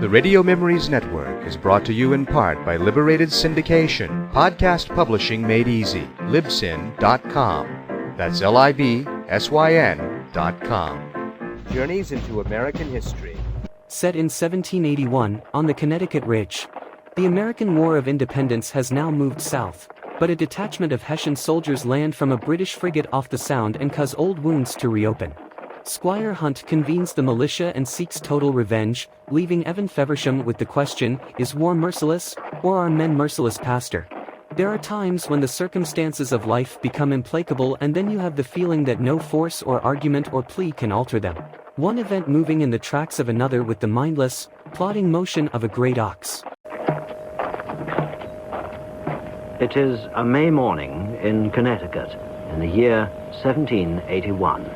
The Radio Memories Network is brought to you in part by Liberated Syndication, podcast publishing made easy, libsyn.com. That's libsyn.com. Journeys into American history. Set in 1781, on the Connecticut Ridge, the American War of Independence has now moved south, but a detachment of Hessian soldiers land from a British frigate off the Sound and cause old wounds to reopen. Squire Hunt convenes the militia and seeks total revenge, leaving Evan Feversham with the question, is war merciless, or are men merciless, Pastor? There are times when the circumstances of life become implacable, and then you have the feeling that no force or argument or plea can alter them. One event moving in the tracks of another with the mindless, plodding motion of a great ox. It is a May morning in Connecticut in the year 1781.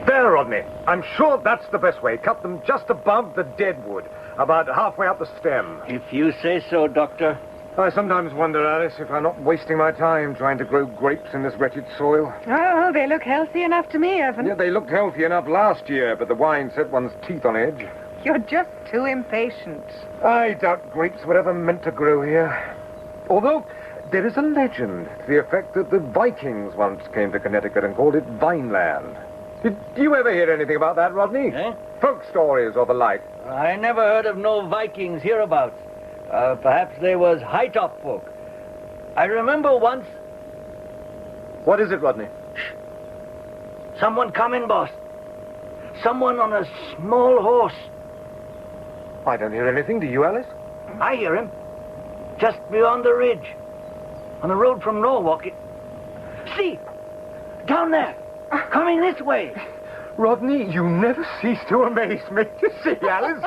There, Rodney. I'm sure that's the best way. Cut them just above the deadwood, about halfway up the stem. If you say so, Doctor. I sometimes wonder, Alice, if I'm not wasting my time trying to grow grapes in this wretched soil. Oh, they look healthy enough to me, Evan. Yeah, they looked healthy enough last year, but the wine set one's teeth on edge. You're just too impatient. I doubt grapes were ever meant to grow here. Although, there is a legend to the effect that the Vikings once came to Connecticut and called it Vineland. Did you ever hear anything about that, Rodney? Eh? Folk stories or the like. I never heard of no Vikings hereabouts. Perhaps they was high-top folk. I remember once... What is it, Rodney? Someone coming, boss. Someone on a small horse. I don't hear anything. Do you, Alice? I hear him. Just beyond the ridge. On the road from Norwalk. See! Down there! Coming this way. Rodney, you never cease to amaze me. You see, Alice?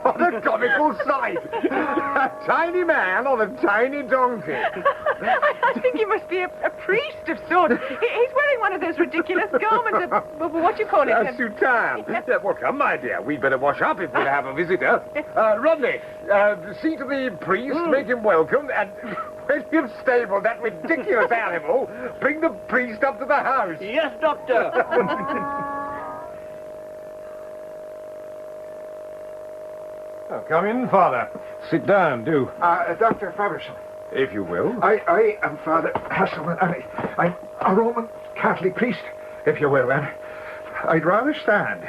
What a comical sight. A tiny man on a tiny donkey. I think he must be a priest of sorts. He's wearing one of those ridiculous garments of what do you call it? A soutane. Yeah, well, come, my dear. We'd better wash up if we have a visitor. Rodney, see to the priest, make him welcome, and when you've stabled that ridiculous animal, bring the priest up to the house. Yes, Doctor. Oh, come in, Father. Sit down, do. Dr. Feversham. If you will. I am Father Hasselman, and I'm a Roman Catholic priest, if you will, and I'd rather stand,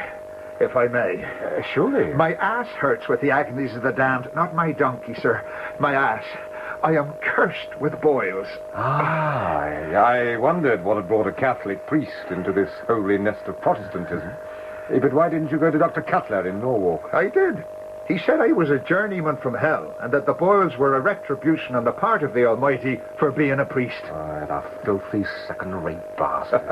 if I may. Surely. My ass hurts with the agonies of the damned, not my donkey, sir. My ass. I am cursed with boils. I wondered what had brought a Catholic priest into this holy nest of Protestantism. But why didn't you go to Dr. Cutler in Norwalk? I did. He said I was a journeyman from hell, and that the boils were a retribution on the part of the Almighty for being a priest. The filthy second-rate bastard.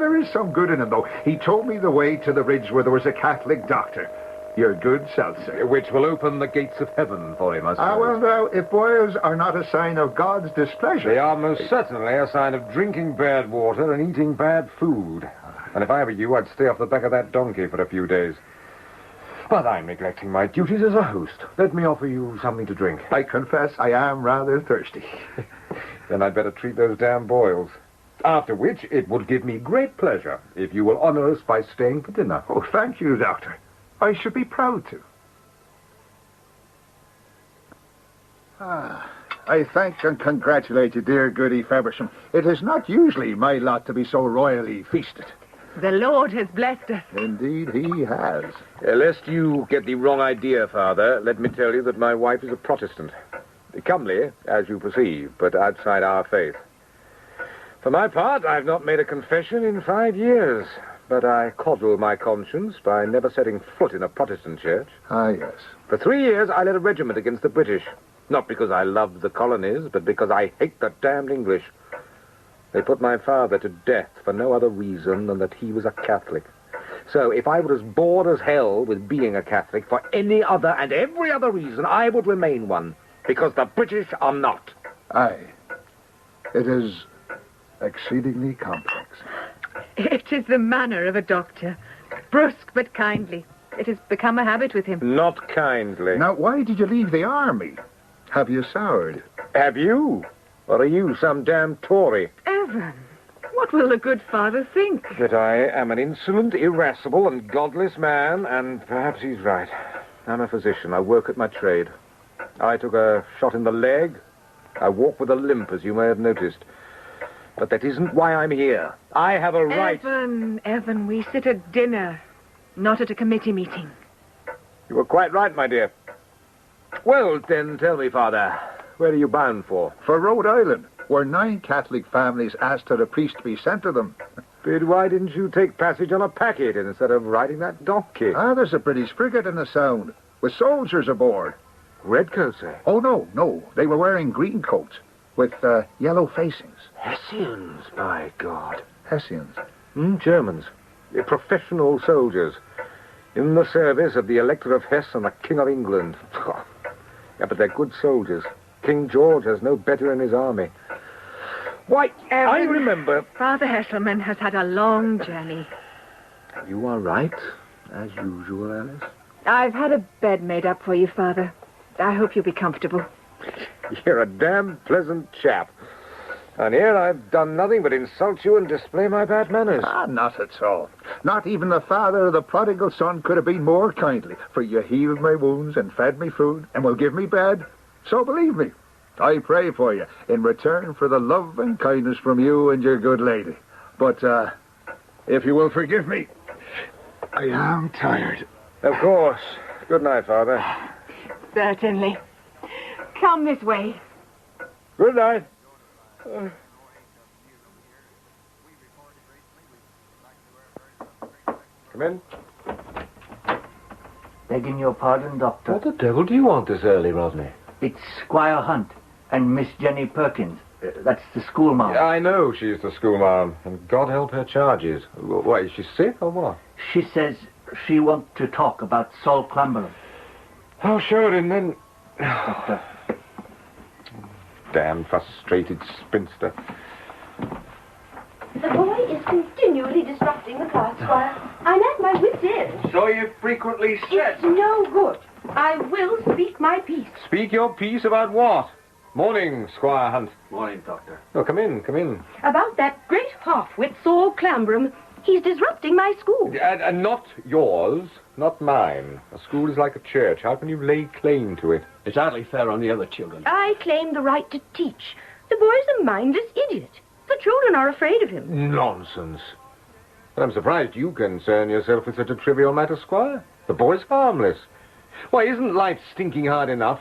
There is some good in him, though. He told me the way to the ridge where there was a Catholic doctor. Your good self, sir. Which will open the gates of heaven for him, I suppose. Well, now, if boils are not a sign of God's displeasure... They are most certainly a sign of drinking bad water and eating bad food. And if I were you, I'd stay off the back of that donkey for a few days. But I'm neglecting my duties as a host. Let me offer you something to drink. I confess I am rather thirsty. Then I'd better treat those damn boils. After which, it would give me great pleasure if you will honor us by staying for dinner. Oh, thank you, Doctor. I should be proud to. I thank and congratulate you, dear Goody Feversham. It is not usually my lot to be so royally feasted. The Lord has blessed us. Indeed, he has. Lest you get the wrong idea, Father, let me tell you that my wife is a Protestant. Comely, as you perceive, but outside our faith. For my part, I've not made a confession in 5 years, but I coddle my conscience by never setting foot in a Protestant church. Yes. For 3 years, I led a regiment against the British. Not because I loved the colonies, but because I hate the damned English. They put my father to death for no other reason than that he was a Catholic. So if I were as bored as hell with being a Catholic for any other and every other reason, I would remain one, because the British are not. Aye. It is exceedingly complex. It is the manner of a doctor. Brusque but kindly. It has become a habit with him. Not kindly. Now, why did you leave the army? Have you soured? Have you? Or are you some damn Tory? Evan. What What will the good father think? That I am an insolent, irascible, and godless man, and perhaps he's right. I'm a physician. I work at my trade. I took a shot in the leg. I walk with a limp, as you may have noticed. But that isn't why I'm here. I have a right... Evan, we sit at dinner, not at a committee meeting. You were quite right, my dear. Well, then, tell me, Father, where are you bound for? For Rhode Island, where 9 Catholic families asked that a priest be sent to them. But why didn't you take passage on a packet instead of riding that donkey? There's a British frigate in the Sound, with soldiers aboard. Redcoats, eh? Oh, no. They were wearing green coats, with yellow facings. Hessians, by God. Hessians. Germans. Professional soldiers. In the service of the Elector of Hesse and the King of England. Yeah, but they're good soldiers. King George has no better in his army. Why, I remember... Father Hesselman has had a long journey. You are right, as usual, Alice. I've had a bed made up for you, Father. I hope you'll be comfortable. You're a damn pleasant chap. And here I've done nothing but insult you and display my bad manners. Not at all. Not even the father of the prodigal son could have been more kindly, for you healed my wounds and fed me food and will give me bed. So believe me, I pray for you in return for the love and kindness from you and your good lady. But, if you will forgive me, I am tired. Of course. Good night, Father. Certainly. Come this way. Good night. Come in. Begging your pardon, Doctor. What the devil do you want this early, Rodney? It's Squire Hunt and Miss Jenny Perkins. That's the schoolmarm. I know she's the schoolmarm, and God help her charges. Why, is she sick or what? She says she wants to talk about Saul Clamberham. Oh, show him then. Doctor. Damn frustrated spinster. The boy is continually disrupting the class, Squire. I'm at my wit's end. So you frequently said. It's no good. I will speak my piece. Speak your piece about what? Morning, Squire Hunt. Morning, Doctor. Oh, come in, come in. About that great half-wit Saul Clamberham. He's disrupting my school. And not yours, not mine. A school is like a church. How can you lay claim to it? It's hardly fair on the other children. I claim the right to teach. The boy's a mindless idiot. The children are afraid of him. Nonsense. And I'm surprised you concern yourself with such a trivial matter, Squire. The boy's harmless. Why, isn't life stinking hard enough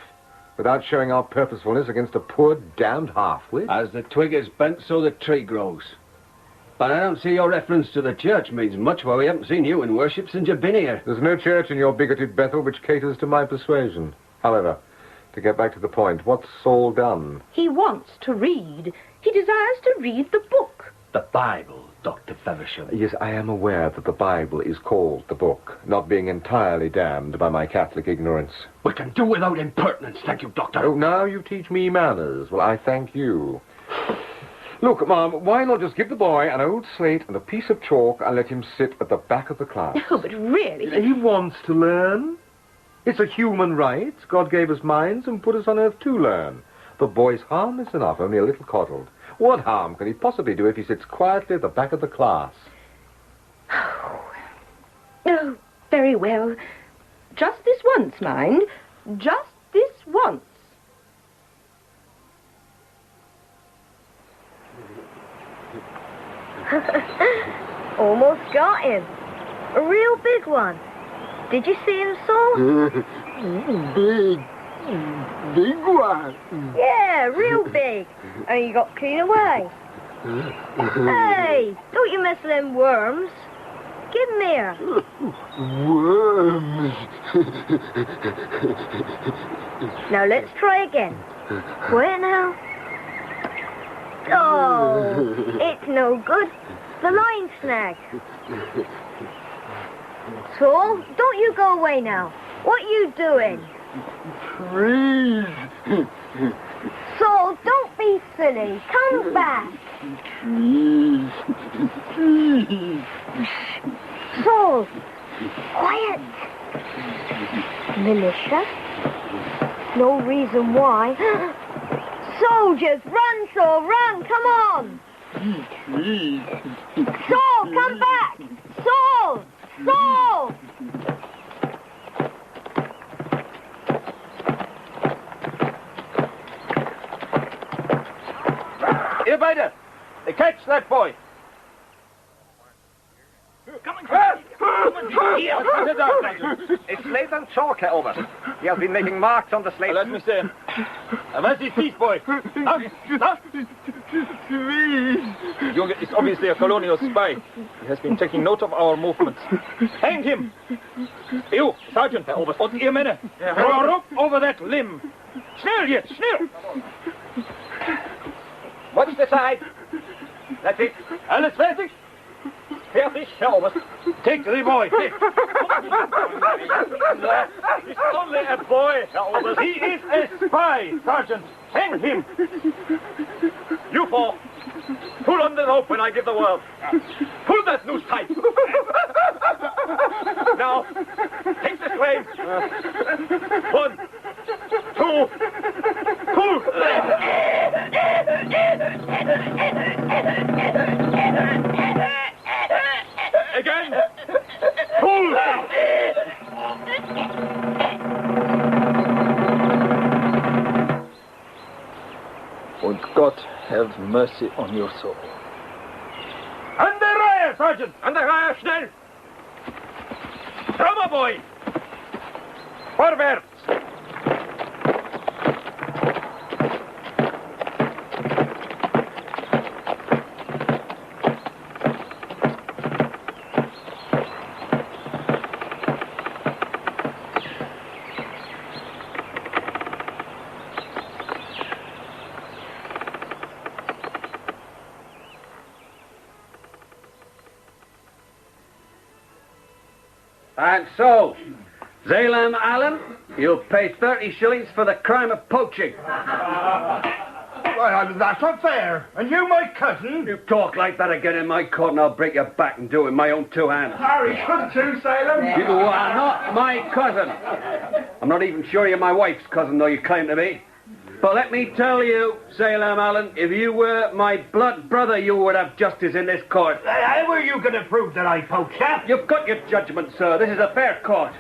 without showing our purposefulness against a poor, damned half-wit? As the twig is bent, so the tree grows. But I don't see your reference to the church means much, for we haven't seen you in worship since you've been here. There's no church in your bigoted Bethel which caters to my persuasion. However, to get back to the point, what's Saul done? He wants to read. He desires to read the book. The Bible, Dr. Feversham. Yes, I am aware that the Bible is called the book, not being entirely damned by my Catholic ignorance. We can do without impertinence, thank you, Doctor. Oh, now you teach me manners. Well, I thank you. Look, Ma'am, why not just give the boy an old slate and a piece of chalk and let him sit at the back of the class? Oh, but really... He wants to learn. It's a human right. God gave us minds and put us on earth to learn. The boy's harmless enough, only a little coddled. What harm can he possibly do if he sits quietly at the back of the class? Oh, very well. Just this once, mind. Just this once. Almost got him. A real big one. Did you see him, Saul? Big one. Yeah, real big. And you got clean away. Hey, don't you mess with them worms. Give 'em here. Worms. Now let's try again. Wait now. Oh, it's no good. The line snagged. Saul, don't you go away now. What you doing? Trees. Saul, don't be silly. Come back. Trees. Trees. Saul, quiet. Militia? No reason why. Soldiers, run, Saul, run, come on. Saul, come back! Saul! Saul! Ihr beide! Catch that boy! It's Nathan Chalker, over. He has been making marks on the slate. Let me see. Where's his teeth, boy? Junge is obviously a colonial spy. He has been taking note of our movements. Hang him! You, Sergeant, Herr Oberst, und ihr Männer, row over that limb. Schnell jetzt, schnell! Watch the side. That's it. Alles fertig? Fertig, Herr Oberst. Take the boy. Take. He's only a boy, Herr Oberst. He is a spy, Sergeant. Hang him. You four. Pull on the rope when I give the word. Pull that noose tight. Now, take the strain. 1, 2, pull. Again. Pull. Und Gott have mercy on your soul. An der Reihe, Sergeant! An der Reihe, schnell! Drummer boy! Vorwärts! And so, Zalem Allen, you'll pay 30 shillings for the crime of poaching. Well, that's not fair. And you, my cousin? You talk like that again in my court and I'll break your back and do it with my own 2 hands. Harry, couldn't you, Salem? You are not my cousin. I'm not even sure you're my wife's cousin, though you claim to be. But let me tell you, Salem Allen, if you were my blood brother, you would have justice in this court. How were you going to prove that I poached, huh? You've got your judgment, sir. This is a fair court.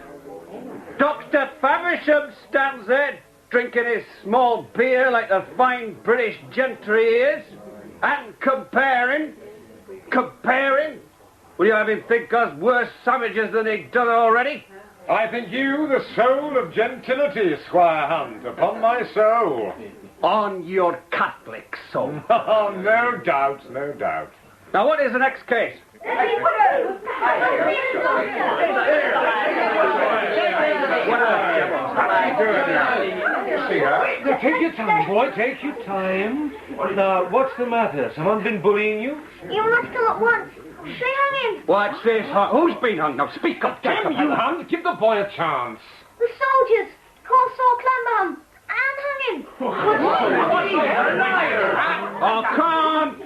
Dr. Faversham stands there, drinking his small beer like the fine British gentry he is, and comparing. Will you have him think us worse savages than he'd done already? I think you the soul of gentility, Squire Hunt, upon my soul. On your Catholic soul. Oh, no doubt, no doubt. Now, what is the next case? Take your time, boy, take your time. Now, what's the matter? Someone been bullying you? You must come at once. They hung him. What's this? Who's been hung? Now, speak up, Damn you, Hunt, give the boy a chance. The soldiers called Saul Clamberham and hung him. Oh,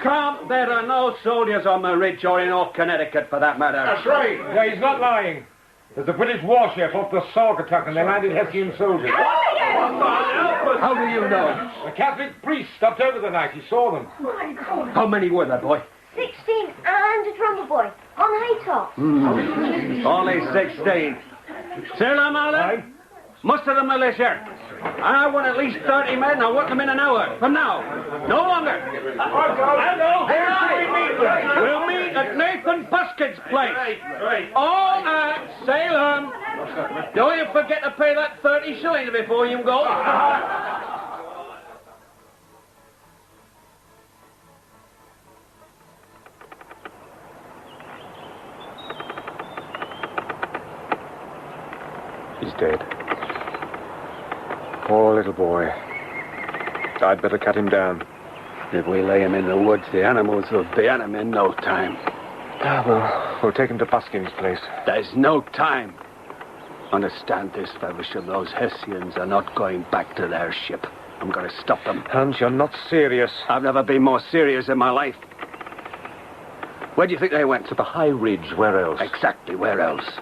come. There are no soldiers on the ridge or in all Connecticut, for that matter. That's right. Yeah, he's not lying. There's a British warship off the Saugatuck and they landed Hessian soldiers. How do you know? A Catholic priest stopped over the night. He saw them. How many were there, boy? 16 and a drummer boy on haytop. Only 16. Salem Allen, muster the militia. I want at least 30 men. I'll work them in an hour from now. No longer. We'll meet at Nathan Busket's place. All at Salem. Don't you forget to pay that 30 shillings before you go. He's dead. Poor little boy. I'd better cut him down. If we lay him in the woods, the animals will be at him in no time. We'll take him to Buskin's place. There's no time. Understand this, Feversham. Those Hessians are not going back to their ship. I'm going to stop them. Hans, you're not serious. I've never been more serious in my life. Where do you think they went? To the high ridge. Where else? Exactly, where else?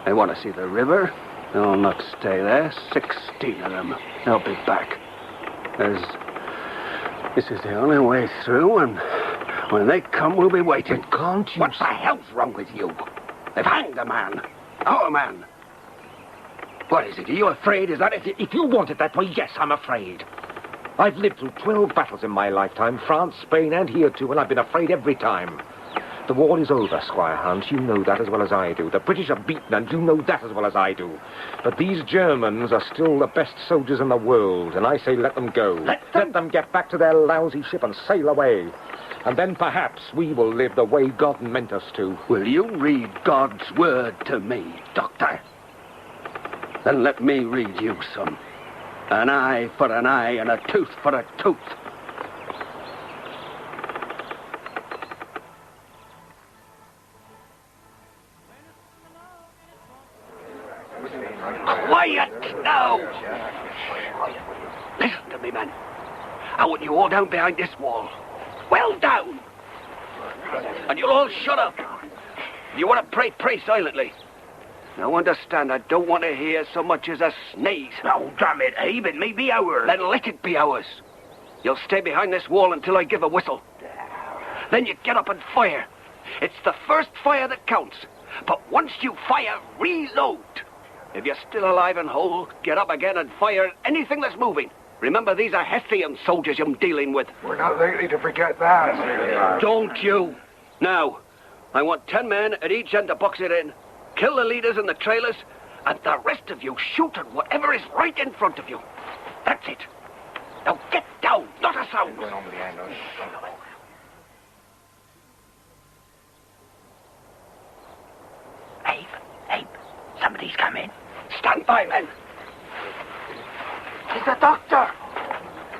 They want to see the river. They'll not stay there. 16 of them. They'll be back. This is the only way through, and When they come, we'll be waiting. But can't you... What the hell's wrong with you? They've hanged a man. Our man. What is it? Are you afraid? Is that it? If you want it that way, yes, I'm afraid. I've lived through 12 battles in my lifetime, France, Spain, and here too, and I've been afraid every time. The war is over, Squire Hunt. You know that as well as I do. The British are beaten, and you know that as well as I do. But these Germans are still the best soldiers in the world, and I say let them go. Let them get back to their lousy ship and sail away. And then perhaps we will live the way God meant us to. Will you read God's word to me, Doctor? Then let me read you some. An eye for an eye and a tooth for a tooth. Quiet now! Listen to me, men. I want you all down behind this wall. Well down! And you'll all shut up. If you want to pray, pray silently. Now understand, I don't want to hear so much as a sneeze. Oh, damn it, Abe, it may be ours. Then let it be ours. You'll stay behind this wall until I give a whistle. Then you get up and fire. It's the first fire that counts. But once you fire, reload. If you're still alive and whole, get up again and fire at anything that's moving. Remember, these are Hessian soldiers I'm dealing with. We're not likely to forget that. Don't you? Now, I want 10 men at each end to box it in. Kill the leaders and the trailers, and the rest of you shoot at whatever is right in front of you. That's it. Now get down, not a sound. Abe, somebody's coming. Stand by, men. It's the doctor.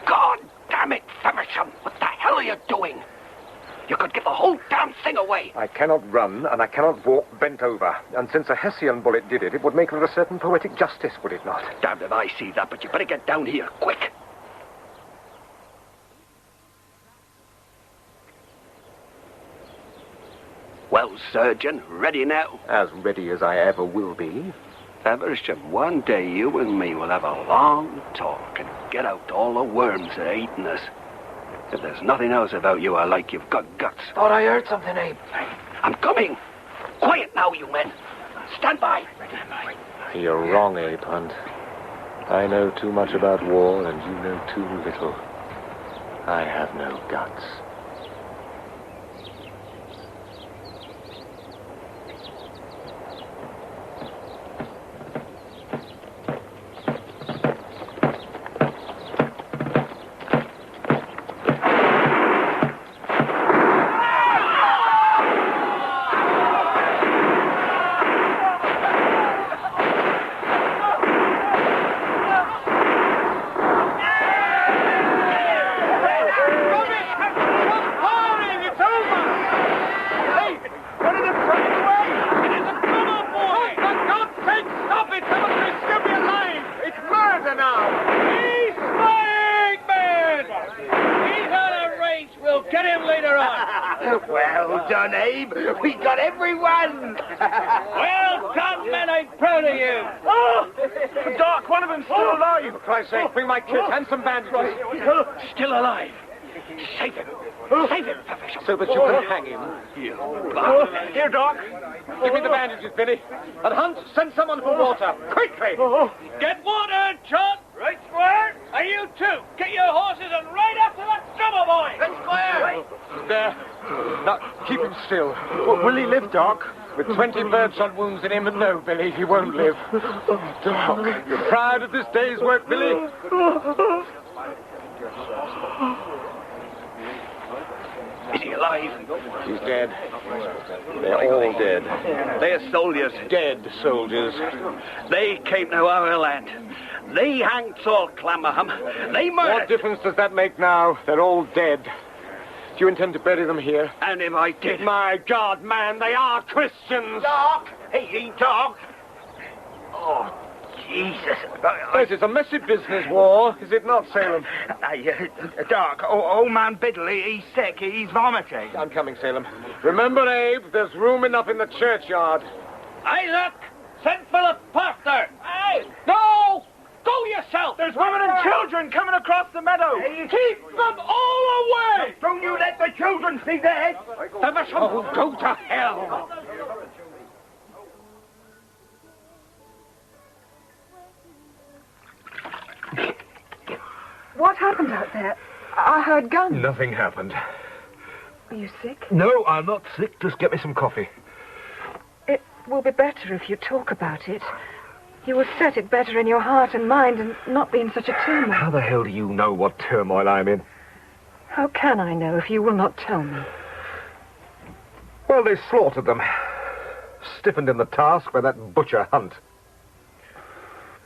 God damn it, Feversham. What the hell are you doing? You could give the whole damn thing away. I cannot run, and I cannot walk bent over. And since a Hessian bullet did it, it would make for a certain poetic justice, would it not? Damned if I see that, but you better get down here, quick. Well, surgeon, ready now? As ready as I ever will be. Feversham, one day you and me will have a long talk and get out all the worms that are eating us. If there's nothing else about you I like, you've got guts. Thought I heard something, Abe. I'm coming. Quiet now, you men. Stand by. You're wrong, Abe Hunt. I know too much about war, and you know too little. I have no guts. Well done, Abe. We got everyone. Well done, men. I'm proud of you. Oh, Doc, one of them's still alive. For Christ's sake, bring my kit and some bandages. Still alive. Save him. Save him, Feversham. So that you can hang him. Here, Doc. Give me the bandages, Billy. And Hunt, send someone for water. Quickly! Get water, John. Right, Squire. And you too. Get your horses and ride after that drummer boy. Right, Squire. There. Now, keep him still. Will he live, Doc? With 20 birdshot wounds in him, and no, Billy, he won't live. Doc, you're proud of this day's work, Billy? Is he alive? He's dead. They're all dead. They're soldiers. Dead soldiers. They came to our land. They hanged Saul Clammerham. They murdered. What difference does that make now? They're all dead. Do you intend to bury them here? And if I did... My God, man, they are Christians! Doc! Hey, Doc! Oh, Jesus. This is a messy business, war, is it not, Salem? Doc, old man Biddle, he's sick. He's vomiting. I'm coming, Salem. Remember, Abe, there's room enough in the churchyard. Isaac, send for the pastor. Hey! No! Go yourself! There's women and children coming across the meadow. Keep them all away! Throw Don't you let the children see their heads! Feversham, go to hell! What happened out there? I heard guns. Nothing happened. Are you sick? No, I'm not sick. Just get me some coffee. It will be better if you talk about it. You will set it better in your heart and mind and not be in such a turmoil. How the hell do you know what turmoil I'm in? How can I know if you will not tell me? Well, they slaughtered them. Stiffened in the task by that butcher Hunt.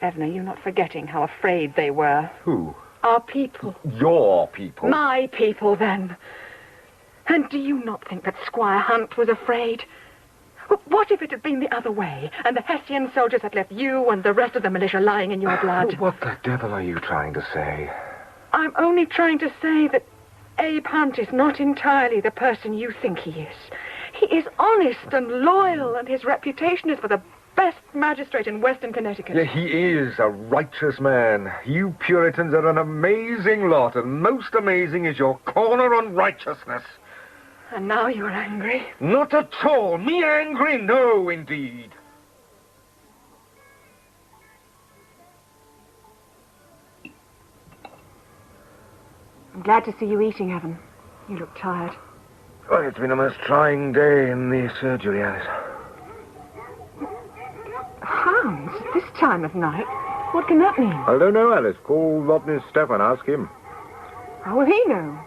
Evan, are you not forgetting how afraid they were? Who? Our people. Your people? My people, then. And do you not think that Squire Hunt was afraid? What if it had been the other way, and the Hessian soldiers had left you and the rest of the militia lying in your blood? What the devil are you trying to say? I'm only trying to say that Abe Hunt is not entirely the person you think he is. He is honest and loyal, and his reputation is for the best magistrate in Western Connecticut. Yeah, he is a righteous man. You Puritans are an amazing lot, and most amazing is your corner on righteousness. And now you're angry? Not at all. Me angry? No, indeed. I'm glad to see you eating, Evan. You look tired. Well, it's been a most trying day in the surgery, Alice. Hounds at this time of night? What can that mean? I don't know, Alice. Call Rodney Stefan. Ask him. How will he know?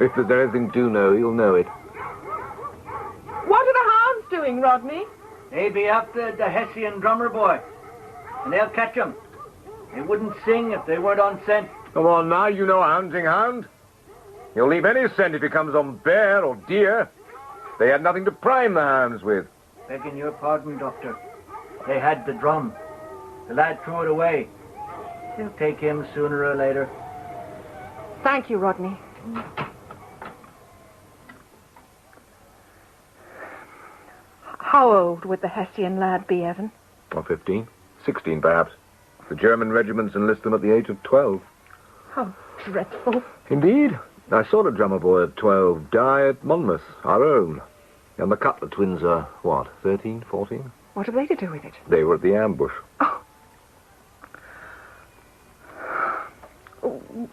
If there's anything to know, he'll know it. What are the hounds doing, Rodney? They be after the Hessian drummer boy. And they'll catch him. They wouldn't sing if they weren't on scent. Come on now, you know a hunting hound. He'll leave any scent if he comes on bear or deer. They had nothing to prime the hounds with. Begging your pardon, Doctor. They had the drum. The lad threw it away. They'll take him sooner or later. Thank you, Rodney. How old would the Hessian lad be, Evan? Or 15, 16 perhaps. The German regiments enlist them at the age of 12. How dreadful. Indeed. I saw a drummer boy at 12 die at Monmouth, our own. And the Cutler twins are, 13, 14? What have they to do with it? They were at the ambush. Oh.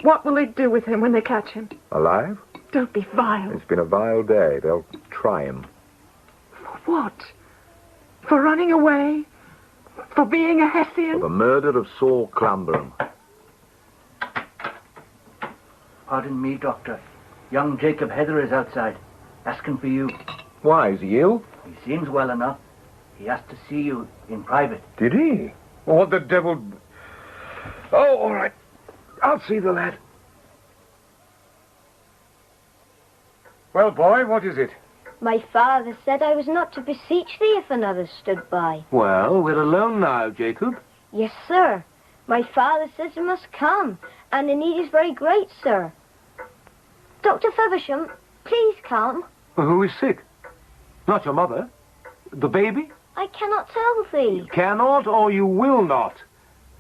What will they do with him when they catch him? Alive? Don't be vile. It's been a vile day. They'll try him. For what? For running away? For being a Hessian? For the murder of Saul Clamberham. Pardon me, Doctor. Young Jacob Heather is outside, asking for you. Why, is he ill? He seems well enough. He asked to see you in private. Did he? Well, what the devil... Oh, all right. I'll see the lad. Well, boy, what is it? My father said I was not to beseech thee if another stood by. Well, we're alone now, Jacob. Yes, sir. My father says you must come, and the need is very great, sir. Dr. Feversham, please come. Who is sick? Not your mother? The baby? I cannot tell thee. Cannot or you will not.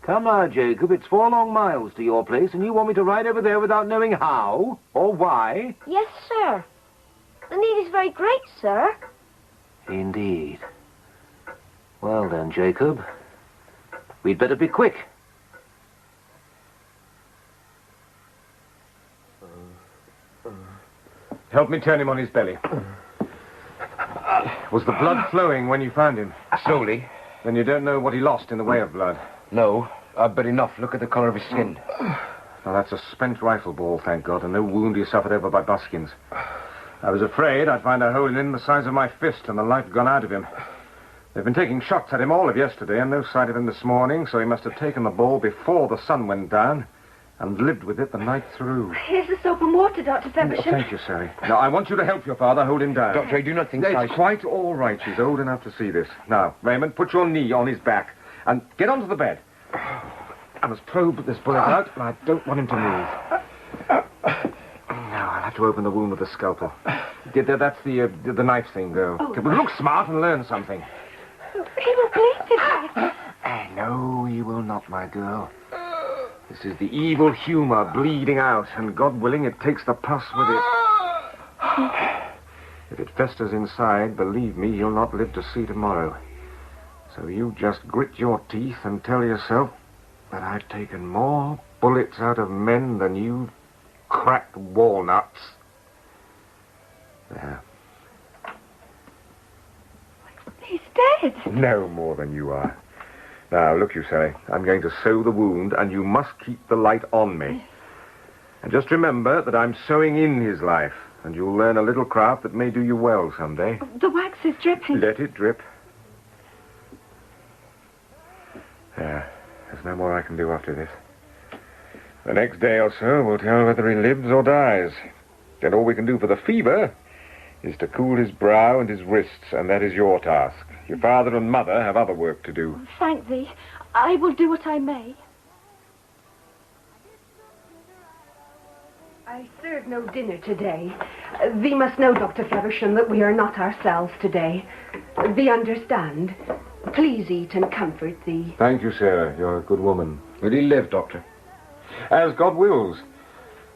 Come now, Jacob. It's 4 long miles to your place, and you want me to ride over there without knowing how or why? Yes, sir. The need is very great, sir. Indeed. Well then, Jacob, we'd better be quick. Help me turn him on his belly. Was the blood flowing when you found him? Slowly. Then you don't know what he lost in the way of blood? No, but enough. Look at the colour of his skin. Now, that's a spent rifle ball, thank God, and no wound he suffered over by buskins. I was afraid I'd find a hole in him the size of my fist and the life gone out of him. They've been taking shots at him all of yesterday and no sight of him this morning, so he must have taken the ball before the sun went down and lived with it the night through. Here's the soap and water, Dr. Feversham. Thank you, Sally. Now, I want you to help your father hold him down. Doctor, I do not think It's quite all right. She's old enough to see this. Now, Raymond, put your knee on his back and get onto the bed. I must probe this bullet out, and I don't want him to move. Now, I'll have to open the wound with a scalpel. That's the knife thing, though. Oh. But look smart and learn something. He will bleed to death. No, he will not, my girl. This is the evil humor bleeding out, and God willing, it takes the pus with it. If it festers inside, believe me, you'll not live to see tomorrow. So you just grit your teeth and tell yourself that I've taken more bullets out of men than you cracked walnuts. There. He's dead. No more than you are. Now, look, you say, I'm going to sew the wound, and you must keep the light on me. And just remember that I'm sewing in his life, and you'll learn a little craft that may do you well someday. The wax is dripping. Let it drip. There. There's no more I can do after this. The next day or so will tell whether he lives or dies. Then all we can do for the fever is to cool his brow and his wrists, and that is your task. Your father and mother have other work to do. Thank thee. I will do what I may. I serve no dinner today. Thee must know, Dr. Feversham, that we are not ourselves today. Thee understand. Please eat and comfort thee. Thank you, Sarah. You're a good woman. Will he live, Doctor? As God wills.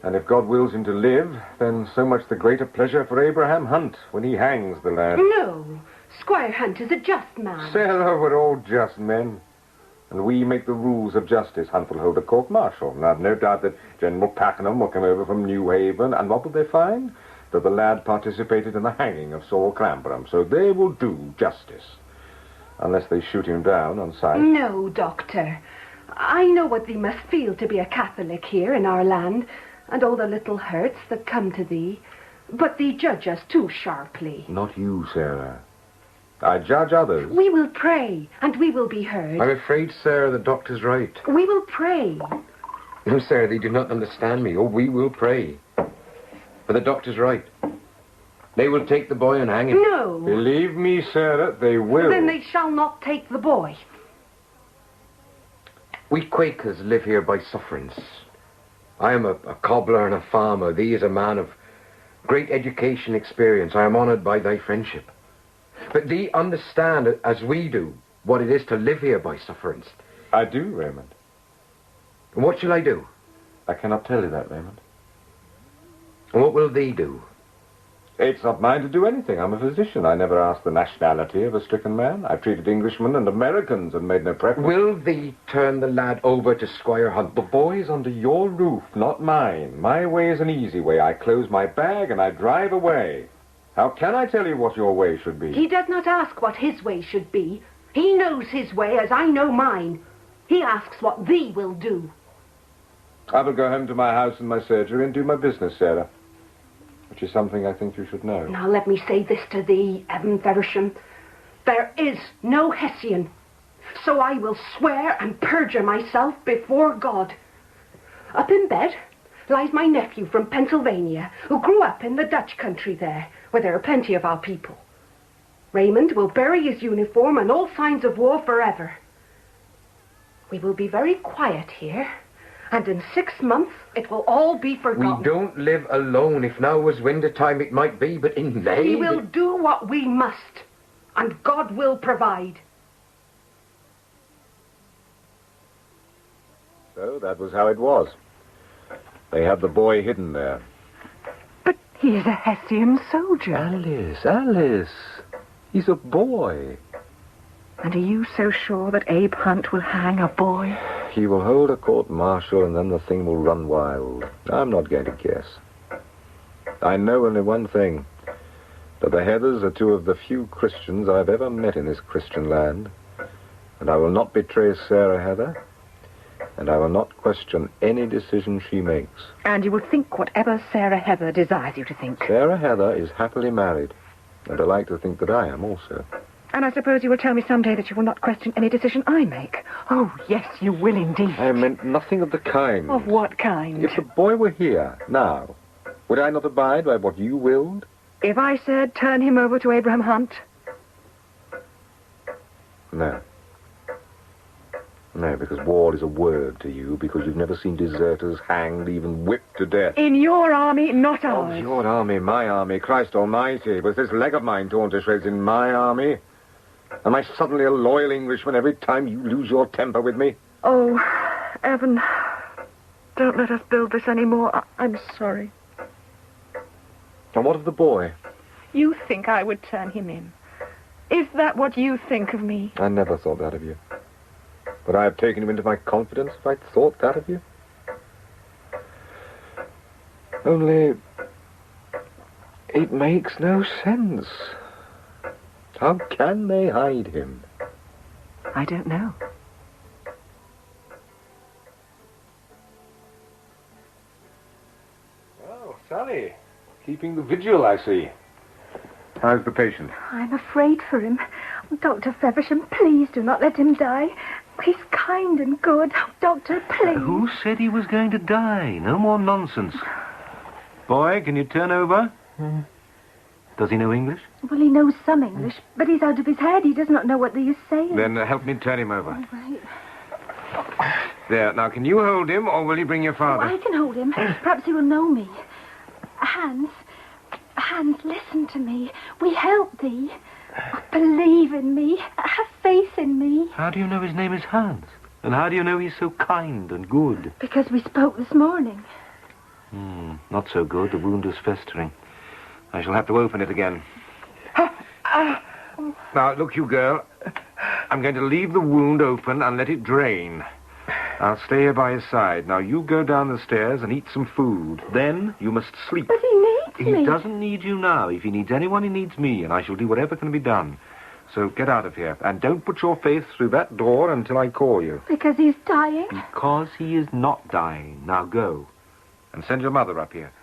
And if God wills him to live, then so much the greater pleasure for Abraham Hunt when he hangs the lad. No. Squire Hunt is a just man. Sarah, we're all just men. And we make the rules of justice. Hunt will hold a court-martial. And I've no doubt that General Pakenham will come over from New Haven. And what will they find? That the lad participated in the hanging of Saul Clamberam. So they will do justice. Unless they shoot him down on sight. No, Doctor. I know what thee must feel to be a Catholic here in our land, and all the little hurts that come to thee. But thee judge us too sharply. Not you, Sarah. I judge others. We will pray, and we will be heard. I'm afraid, Sarah, the doctor's right. We will pray. No, Sarah, they do not understand me. Oh, we will pray. But the doctor's right. They will take the boy and hang him. No. Believe me, Sarah, they will. Then they shall not take the boy. We Quakers live here by sufferance. I am a cobbler and a farmer. Thee is a man of great education experience. I am honoured by thy friendship. But thee understand, as we do, what it is to live here by sufferance. I do, Raymond. And what shall I do? I cannot tell you that, Raymond. And what will thee do? It's not mine to do anything. I'm a physician. I never asked the nationality of a stricken man. I've treated Englishmen and Americans and made no preference. Will thee turn the lad over to Squire Hunt? The boy's under your roof, not mine. My way is an easy way. I close my bag and I drive away. How can I tell you what your way should be? He does not ask what his way should be. He knows his way as I know mine. He asks what thee will do. I will go home to my house and my surgery and do my business, Sarah. Which is something I think you should know. Now let me say this to thee, Evan Feversham. There is no Hessian. So I will swear and perjure myself before God. Up in bed lies my nephew from Pennsylvania, who grew up in the Dutch country there, where there are plenty of our people. Raymond will bury his uniform and all signs of war forever. We will be very quiet here, and in 6 months it will all be forgotten. We don't live alone. If now was winter time, it might be, but in May... We will do what we must, and God will provide. So that was how it was. They had the boy hidden there. But he is a Hessian soldier. Alice. He's a boy. And are you so sure that Abe Hunt will hang a boy? He will hold a court-martial and then the thing will run wild. I'm not going to guess. I know only one thing. That the Heathers are two of the few Christians I've ever met in this Christian land. And I will not betray Sarah Heather. And I will not question any decision she makes. And you will think whatever Sarah Heather desires you to think. Sarah Heather is happily married. And I like to think that I am also. And I suppose you will tell me someday that you will not question any decision I make. Oh, yes, you will indeed. I meant nothing of the kind. Of what kind? If the boy were here, now, would I not abide by what you willed? If I said turn him over to Abraham Hunt? No. No, because war is a word to you, because you've never seen deserters hanged, even whipped to death. In your army, not ours. Oh, your army, my army, Christ almighty. Was this leg of mine torn to shreds in my army? Am I suddenly a loyal Englishman every time you lose your temper with me? Oh, Evan, don't let us build this anymore. I'm sorry. And what of the boy? You think I would turn him in? Is that what you think of me? I never thought that of you. Would I have taken him into my confidence if I'd thought that of you? Only, it makes no sense. How can they hide him? I don't know. Oh, Sally. Keeping the vigil, I see. How's the patient? I'm afraid for him. Dr. Feversham, please do not let him die. He's kind and good. Doctor, please. Who said he was going to die? No more nonsense. Boy, can you turn over? Does he know English? Well, he knows some English, but he's out of his head. He does not know what he is saying. Then help me turn him over. All right. There, now can you hold him, or will you bring your father? I can hold him. Perhaps he will know me. Hans, listen to me. We help thee. Believe in me. Have faith in me. How do you know his name is Hans? And how do you know he's so kind and good? Because we spoke this morning. Not so good. The wound is festering. I shall have to open it again. Now, look, you girl. I'm going to leave the wound open and let it drain. I'll stay here by his side. Now, you go down the stairs and eat some food. Then you must sleep. But he needs me. He doesn't need you now. If he needs anyone, he needs me, and I shall do whatever can be done. So get out of here, and don't put your face through that door until I call you. Because he's dying? Because he is not dying. Now go. And send your mother up here.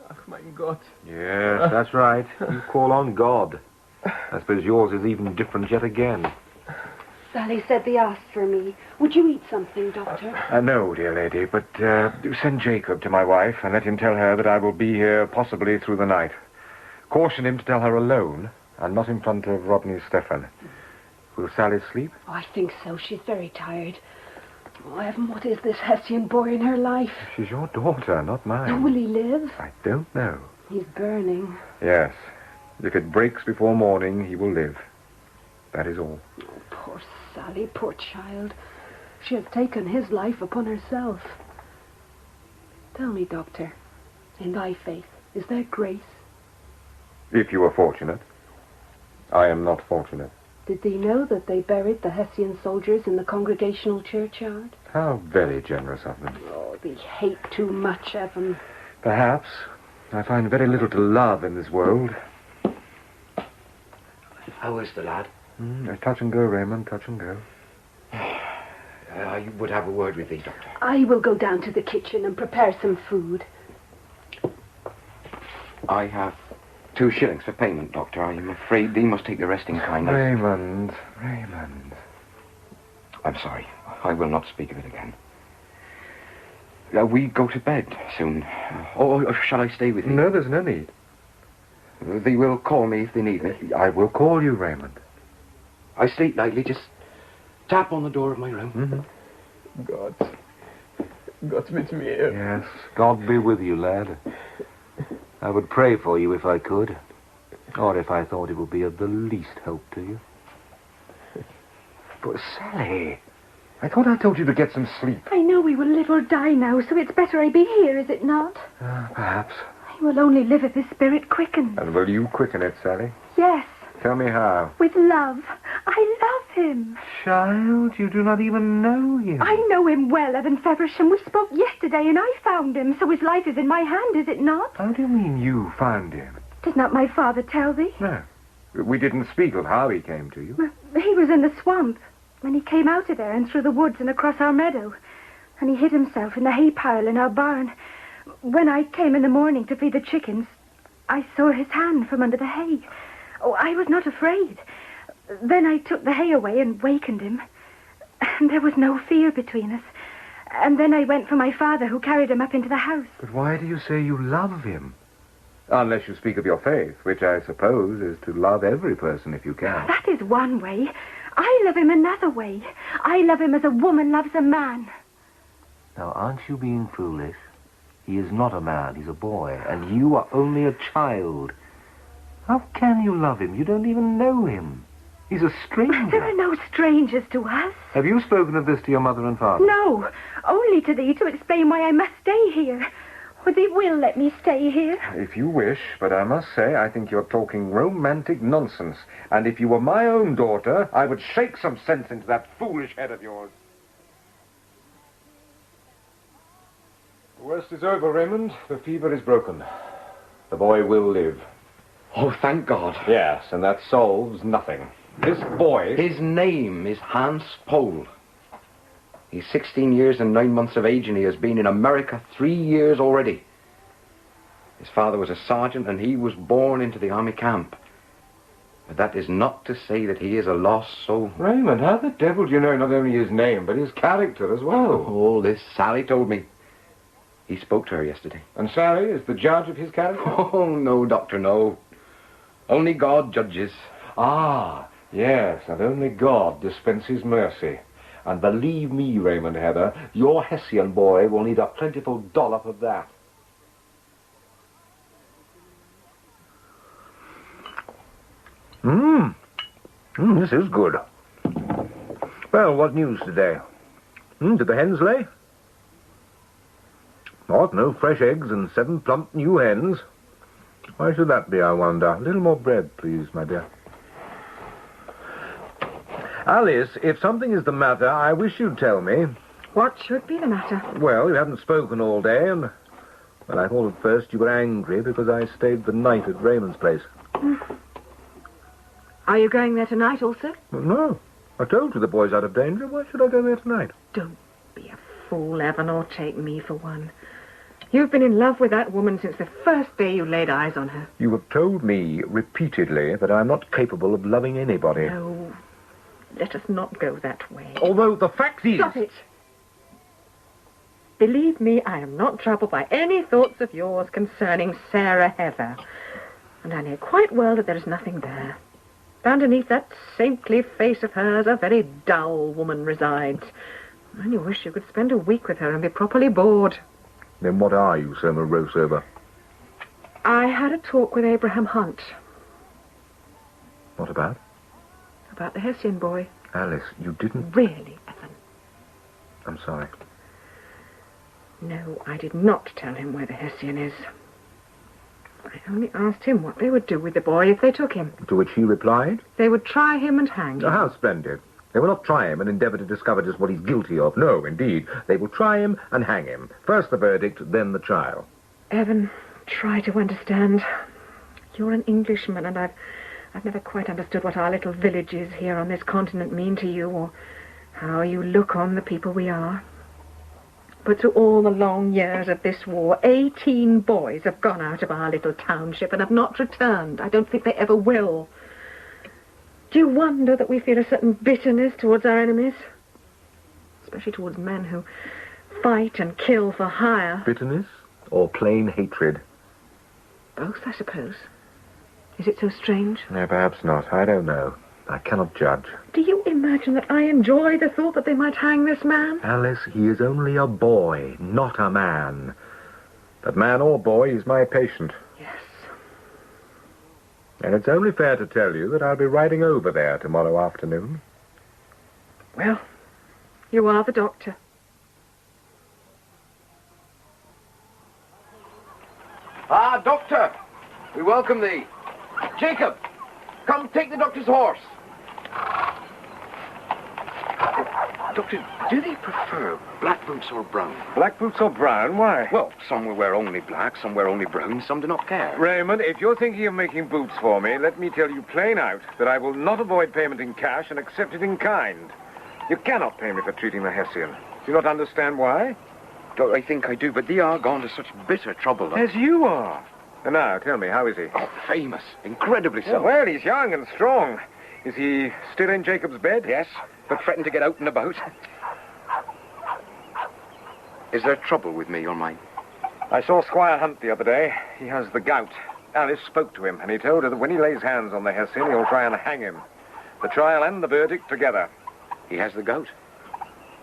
Oh, my God. Yes, that's right. You call on God. I suppose yours is even different yet again. Sally said they asked for me. Would you eat something, Doctor? No, dear lady, but do send Jacob to my wife and let him tell her that I will be here possibly through the night. Caution him to tell her alone and not in front of Rodney Stefan. Will Sally sleep? Oh, I think so. She's very tired. Oh, Evan, what is this Hessian boy in her life? She's your daughter, not mine. Oh, will he live? I don't know. He's burning. Yes. If it breaks before morning, he will live. That is all. Oh, poor Sally, poor child. She has taken his life upon herself. Tell me, Doctor, in thy faith, is there grace? If you are fortunate. I am not fortunate. Did thee know that they buried the Hessian soldiers in the Congregational churchyard? How very generous of them. Oh, thee hate too much, Evan. Perhaps. I find very little to love in this world. How is the lad? Touch and go, Raymond, touch and go. I would have a word with thee, Doctor. I will go down to the kitchen and prepare some food. I have 2 shillings for payment, Doctor. I am afraid thee must take the rest in kind. Raymond. I'm sorry. I will not speak of it again. We go to bed soon. Or shall I stay with you? No, there's no need. They will call me if they need me. I will call you, Raymond. I sleep lightly. Just tap on the door of my room. God's with me here. Yes, God be with you, lad. I would pray for you if I could. Or if I thought it would be of the least help to you. But Sally, I thought I told you to get some sleep. I know we will live or die now, so it's better I be here, is it not? Perhaps. He will only live if his spirit quickens. And will you quicken it, Sally? Yes. Tell me how. With love. I love him. Child, you do not even know him. I know him well, Evan Feversham. We spoke yesterday and I found him, so his life is in my hand, is it not? How do you mean you found him? Did not my father tell thee? No. We didn't speak of how he came to you. He was in the swamp when he came out of there and through the woods and across our meadow. And he hid himself in the hay pile in our barn. When I came in the morning to feed the chickens, I saw his hand from under the hay. Oh, I was not afraid. Then I took the hay away and wakened him. And there was no fear between us. And then I went for my father, who carried him up into the house. But why do you say you love him? Unless you speak of your faith, which I suppose is to love every person if you can. That is one way. I love him another way. I love him as a woman loves a man. Now, aren't you being foolish? He is not a man, he's a boy, and you are only a child. How can you love him? You don't even know him. He's a stranger. There are no strangers to us. Have you spoken of this to your mother and father? No, only to thee to explain why I must stay here. Or thee will let me stay here. If you wish, but I must say I think you're talking romantic nonsense. And if you were my own daughter, I would shake some sense into that foolish head of yours. The worst is over, Raymond. The fever is broken. The boy will live. Oh, thank God. Yes, and that solves nothing. This boy... His name is Hans Pohl. He's 16 years and 9 months of age, and he has been in America 3 years already. His father was a sergeant, and he was born into the army camp. But that is not to say that he is a lost soul. Raymond, how the devil do you know not only his name, but his character as well? Oh, this Sally told me. He spoke to her yesterday. And Sally is the judge of his character? Oh, no, Doctor, no. Only God judges. Ah, yes, and only God dispenses mercy. And believe me, Raymond Heather, your Hessian boy will need a plentiful dollop of that. This is good. Well, what news today? Did the hens lay? Not no fresh eggs and 7 plump new hens. Why should that be, I wonder? A little more bread, please, my dear. Alice, if something is the matter, I wish you'd tell me. What should be the matter? Well, you haven't spoken all day, and... Well, I thought at first you were angry because I stayed the night at Raymond's place. Are you going there tonight also? Well, no. I told you the boy's out of danger. Why should I go there tonight? Don't be a fool, Evan, or take me for one. You've been in love with that woman since the first day you laid eyes on her. You have told me repeatedly that I'm not capable of loving anybody. No, let us not go that way. Although the fact is... Stop it! Believe me, I am not troubled by any thoughts of yours concerning Sarah Heather. And I know quite well that there is nothing there. Underneath that saintly face of hers, a very dull woman resides. I only wish you could spend a week with her and be properly bored. Then what are you so morose over? I had a talk with Abraham Hunt. What about? About the Hessian boy. Alice, you didn't... Really, Evan? I'm sorry. No, I did not tell him where the Hessian is. I only asked him what they would do with the boy if they took him. To which he replied? They would try him and hang him. Oh, how splendid. They will not try him and endeavour to discover just what he's guilty of. No, indeed. They will try him and hang him. First the verdict, then the trial. Evan, try to understand. You're an Englishman, and I've never quite understood what our little villages here on this continent mean to you, or how you look on the people we are. But through all the long years of this war, 18 boys have gone out of our little township and have not returned. I don't think they ever will. Do you wonder that we feel a certain bitterness towards our enemies? Especially towards men who fight and kill for hire. Bitterness or plain hatred? Both, I suppose. Is it so strange? No, perhaps not. I don't know. I cannot judge. Do you imagine that I enjoy the thought that they might hang this man? Alice, he is only a boy, not a man. But man or boy, he's my patient. Yes. And it's only fair to tell you that I'll be riding over there tomorrow afternoon. Well, you are the doctor. Ah, Doctor! We welcome thee. Jacob, come take the doctor's horse. Doctor, do they prefer black boots or brown? Black boots or brown? Why? Well, some will wear only black, some wear only brown, some do not care. Raymond, if you're thinking of making boots for me, let me tell you plain out that I will not avoid payment in cash and accept it in kind. You cannot pay me for treating the Hessian. Do you not understand why? I think I do, but they are gone to such bitter trouble. As you are. And now, tell me, how is he? Oh, famous. Incredibly so. Yeah, well, he's young and strong. Is he still in Jacob's bed? Yes, but fretting to get out and about. Is there trouble with me or mine? I saw Squire Hunt the other day. He has the gout. Alice spoke to him, and he told her that when he lays hands on the Hessian, he'll try and hang him. The trial and the verdict together. He has the gout.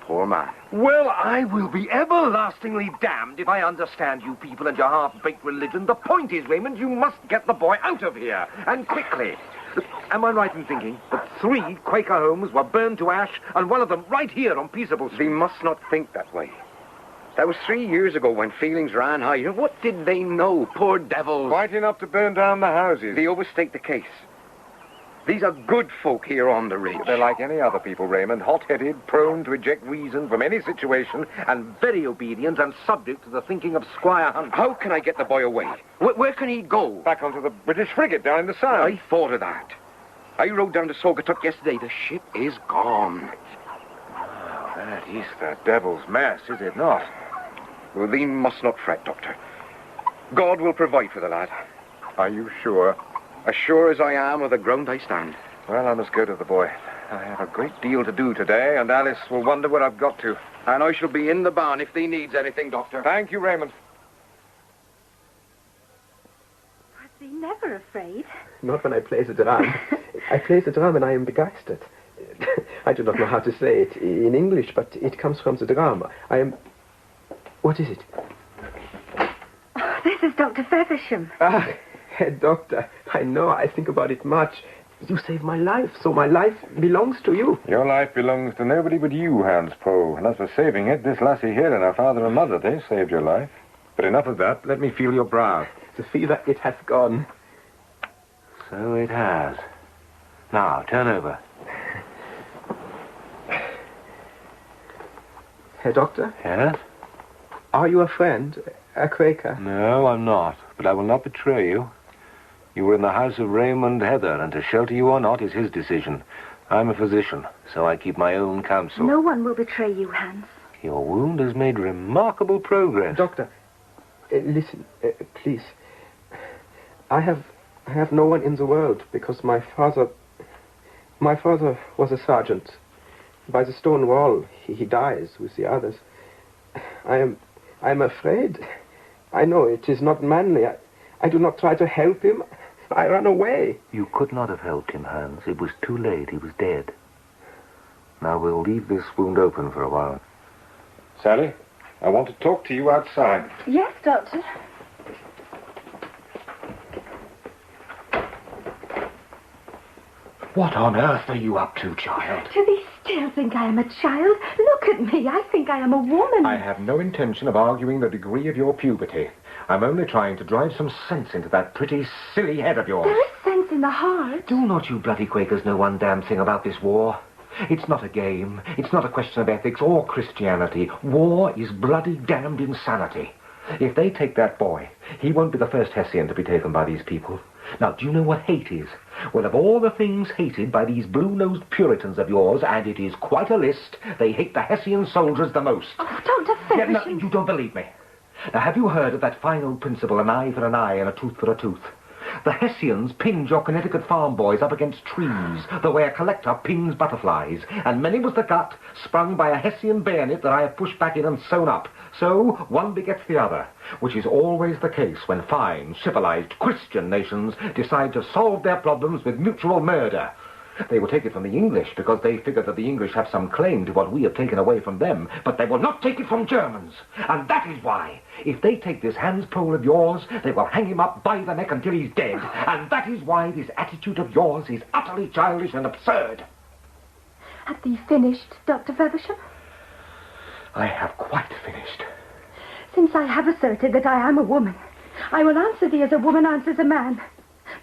Poor man. Well, I will be everlastingly damned if I understand you people and your half-baked religion. The point is, Raymond, you must get the boy out of here, and quickly. Am I right in thinking that 3 Quaker homes were burned to ash, and one of them right here on Peaceable Street? They must not think that way. That was 3 years ago when feelings ran high. What did they know, poor devils? Quite enough to burn down the houses. They overstate the case. These are good folk here on the ridge. They're like any other people, Raymond. Hot-headed, prone to eject reason from any situation, And very obedient and subject to the thinking of Squire Hunt. How can I get the boy away? Where can he go? back onto the British frigate down in the Sound. I thought of that. I rode down to Saugatuck yesterday. The ship is gone. Oh, that is the devil's mess, is it not? Well, thee must not fret, Doctor. God will provide for the lad. Are you sure? As sure as I am of the ground I stand. Well, I must go to the boy. I have a great deal to do today, and Alice will wonder where I've got to. And I shall be in the barn if thee needs anything, Doctor. Thank you, Raymond. Was he never afraid? Not when I play the drum. I play the drum and I am begeistert. I do not know how to say it in English, but it comes from the drum. I am... What is it? Oh, this is Dr. Feversham. Ah, Herr Doctor, I know, I think about it much. You saved my life, so my life belongs to you. Your life belongs to nobody but you, Hans Poe. And as for saving it, this lassie here and her father and mother, they saved your life. But enough of that. Let me feel your brow. The fever, it has gone. So it has. Now, turn over. Herr Doctor? Yes? Are you a friend? A Quaker? No, I'm not. But I will not betray you. You were in the house of Raymond Heather, and to shelter you or not is his decision. I'm a physician, so I keep my own counsel. No one will betray you, Hans. Your wound has made remarkable progress. Doctor, listen, please. I have no one in the world, because my father was a sergeant. By the stone wall, he dies with the others. I am afraid. I know it is not manly. I do not try to help him. I run away. You could not have helped him, Hans. It was too late. He was dead. Now we'll leave this wound open for a while. Sally, I want to talk to you outside. Yes, Doctor. What on earth are you up to, child? Do thee still think I am a child? Look at me. I think I am a woman. I have no intention of arguing the degree of your puberty. I'm only trying to drive some sense into that pretty, silly head of yours. There is sense in the heart. Do not you bloody Quakers know one damn thing about this war? It's not a game. It's not a question of ethics or Christianity. War is bloody damned insanity. If they take that boy, he won't be the first Hessian to be taken by these people. Now, do you know what hate is? Well, of all the things hated by these blue-nosed Puritans of yours, and it is quite a list, they hate the Hessian soldiers the most. Oh, Dr. Feversham. No, you don't believe me. Now, have you heard of that fine old principle, an eye for an eye and a tooth for a tooth? The Hessians pinned your Connecticut farm boys up against trees, the way a collector pins butterflies, and many was the gut sprung by a Hessian bayonet that I have pushed back in and sewn up. So, one begets the other, which is always the case when fine, civilized Christian nations decide to solve their problems with mutual murder. They will take it from the English because they figure that the English have some claim to what we have taken away from them, but they will not take it from Germans. And that is why, if they take this Hans Pole of yours, they will hang him up by the neck until he's dead. And that is why this attitude of yours is utterly childish and absurd. Have thee finished, Dr. Feversham? I have quite finished. Since I have asserted that I am a woman, I will answer thee as a woman answers a man.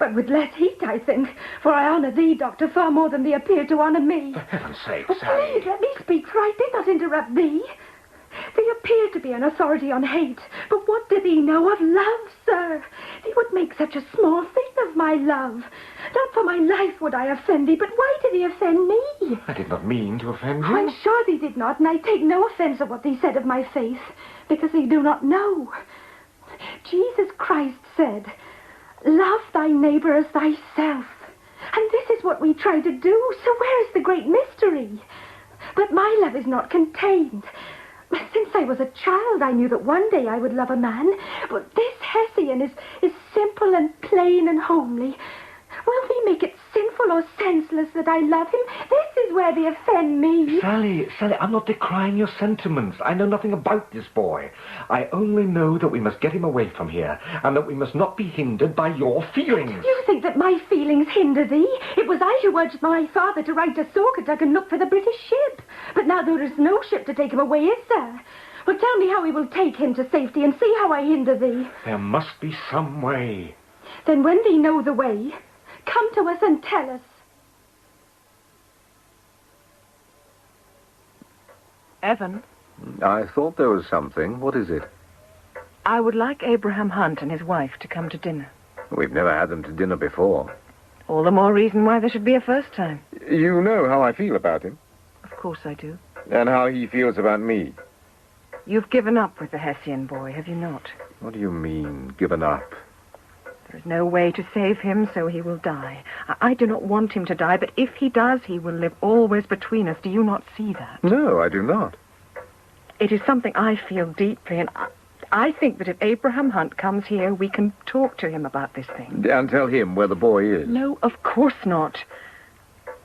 But with less heat, I think, for I honour thee, Doctor, far more than thee appear to honour me. For heaven's sake, Oh, Sally. please, let me speak, for I did not interrupt thee. Thee appear to be an authority on hate, but what do thee know of love, sir? Thee would make such a small thing of my love. Not for my life would I offend thee, but why did thee offend me? I did not mean to offend Oh, you. I'm sure thee did not, and I take no offence at what thee said of my faith, because thee do not know. Jesus Christ said, love thy neighbour as thyself. And this is what we try to do, so where is the great mystery? But my love is not contained. Since I was a child, I knew that one day I would love a man, but this Hessian is simple and plain and homely. Will we make it sinful or senseless that I love him? This is where they offend me. Sally, I'm not decrying your sentiments. I know nothing about this boy. I only know that we must get him away from here, and that we must not be hindered by your feelings. You think that my feelings hinder thee? It was I who urged my father to ride to Sorkatug and look for the British ship. But now there is no ship to take him away, is there? Well, tell me how he will take him to safety, and see how I hinder thee. There must be some way. Then when thee know the way, come to us and tell us. Evan, I thought there was something. What is it? I would like Abraham Hunt and his wife to come to dinner. We've never had them to dinner before. All the more reason why there should be a first time. You know how I feel about him. Of course I do. And how he feels about me. You've given up with the Hessian boy, have you not? What do you mean, given up? There is no way to save him, so he will die. I do not want him to die, but if he does, he will live always between us. Do you not see that? No, I do not. It is something I feel deeply, and I think that if Abraham Hunt comes here, we can talk to him about this thing. And tell him where the boy is. No, of course not.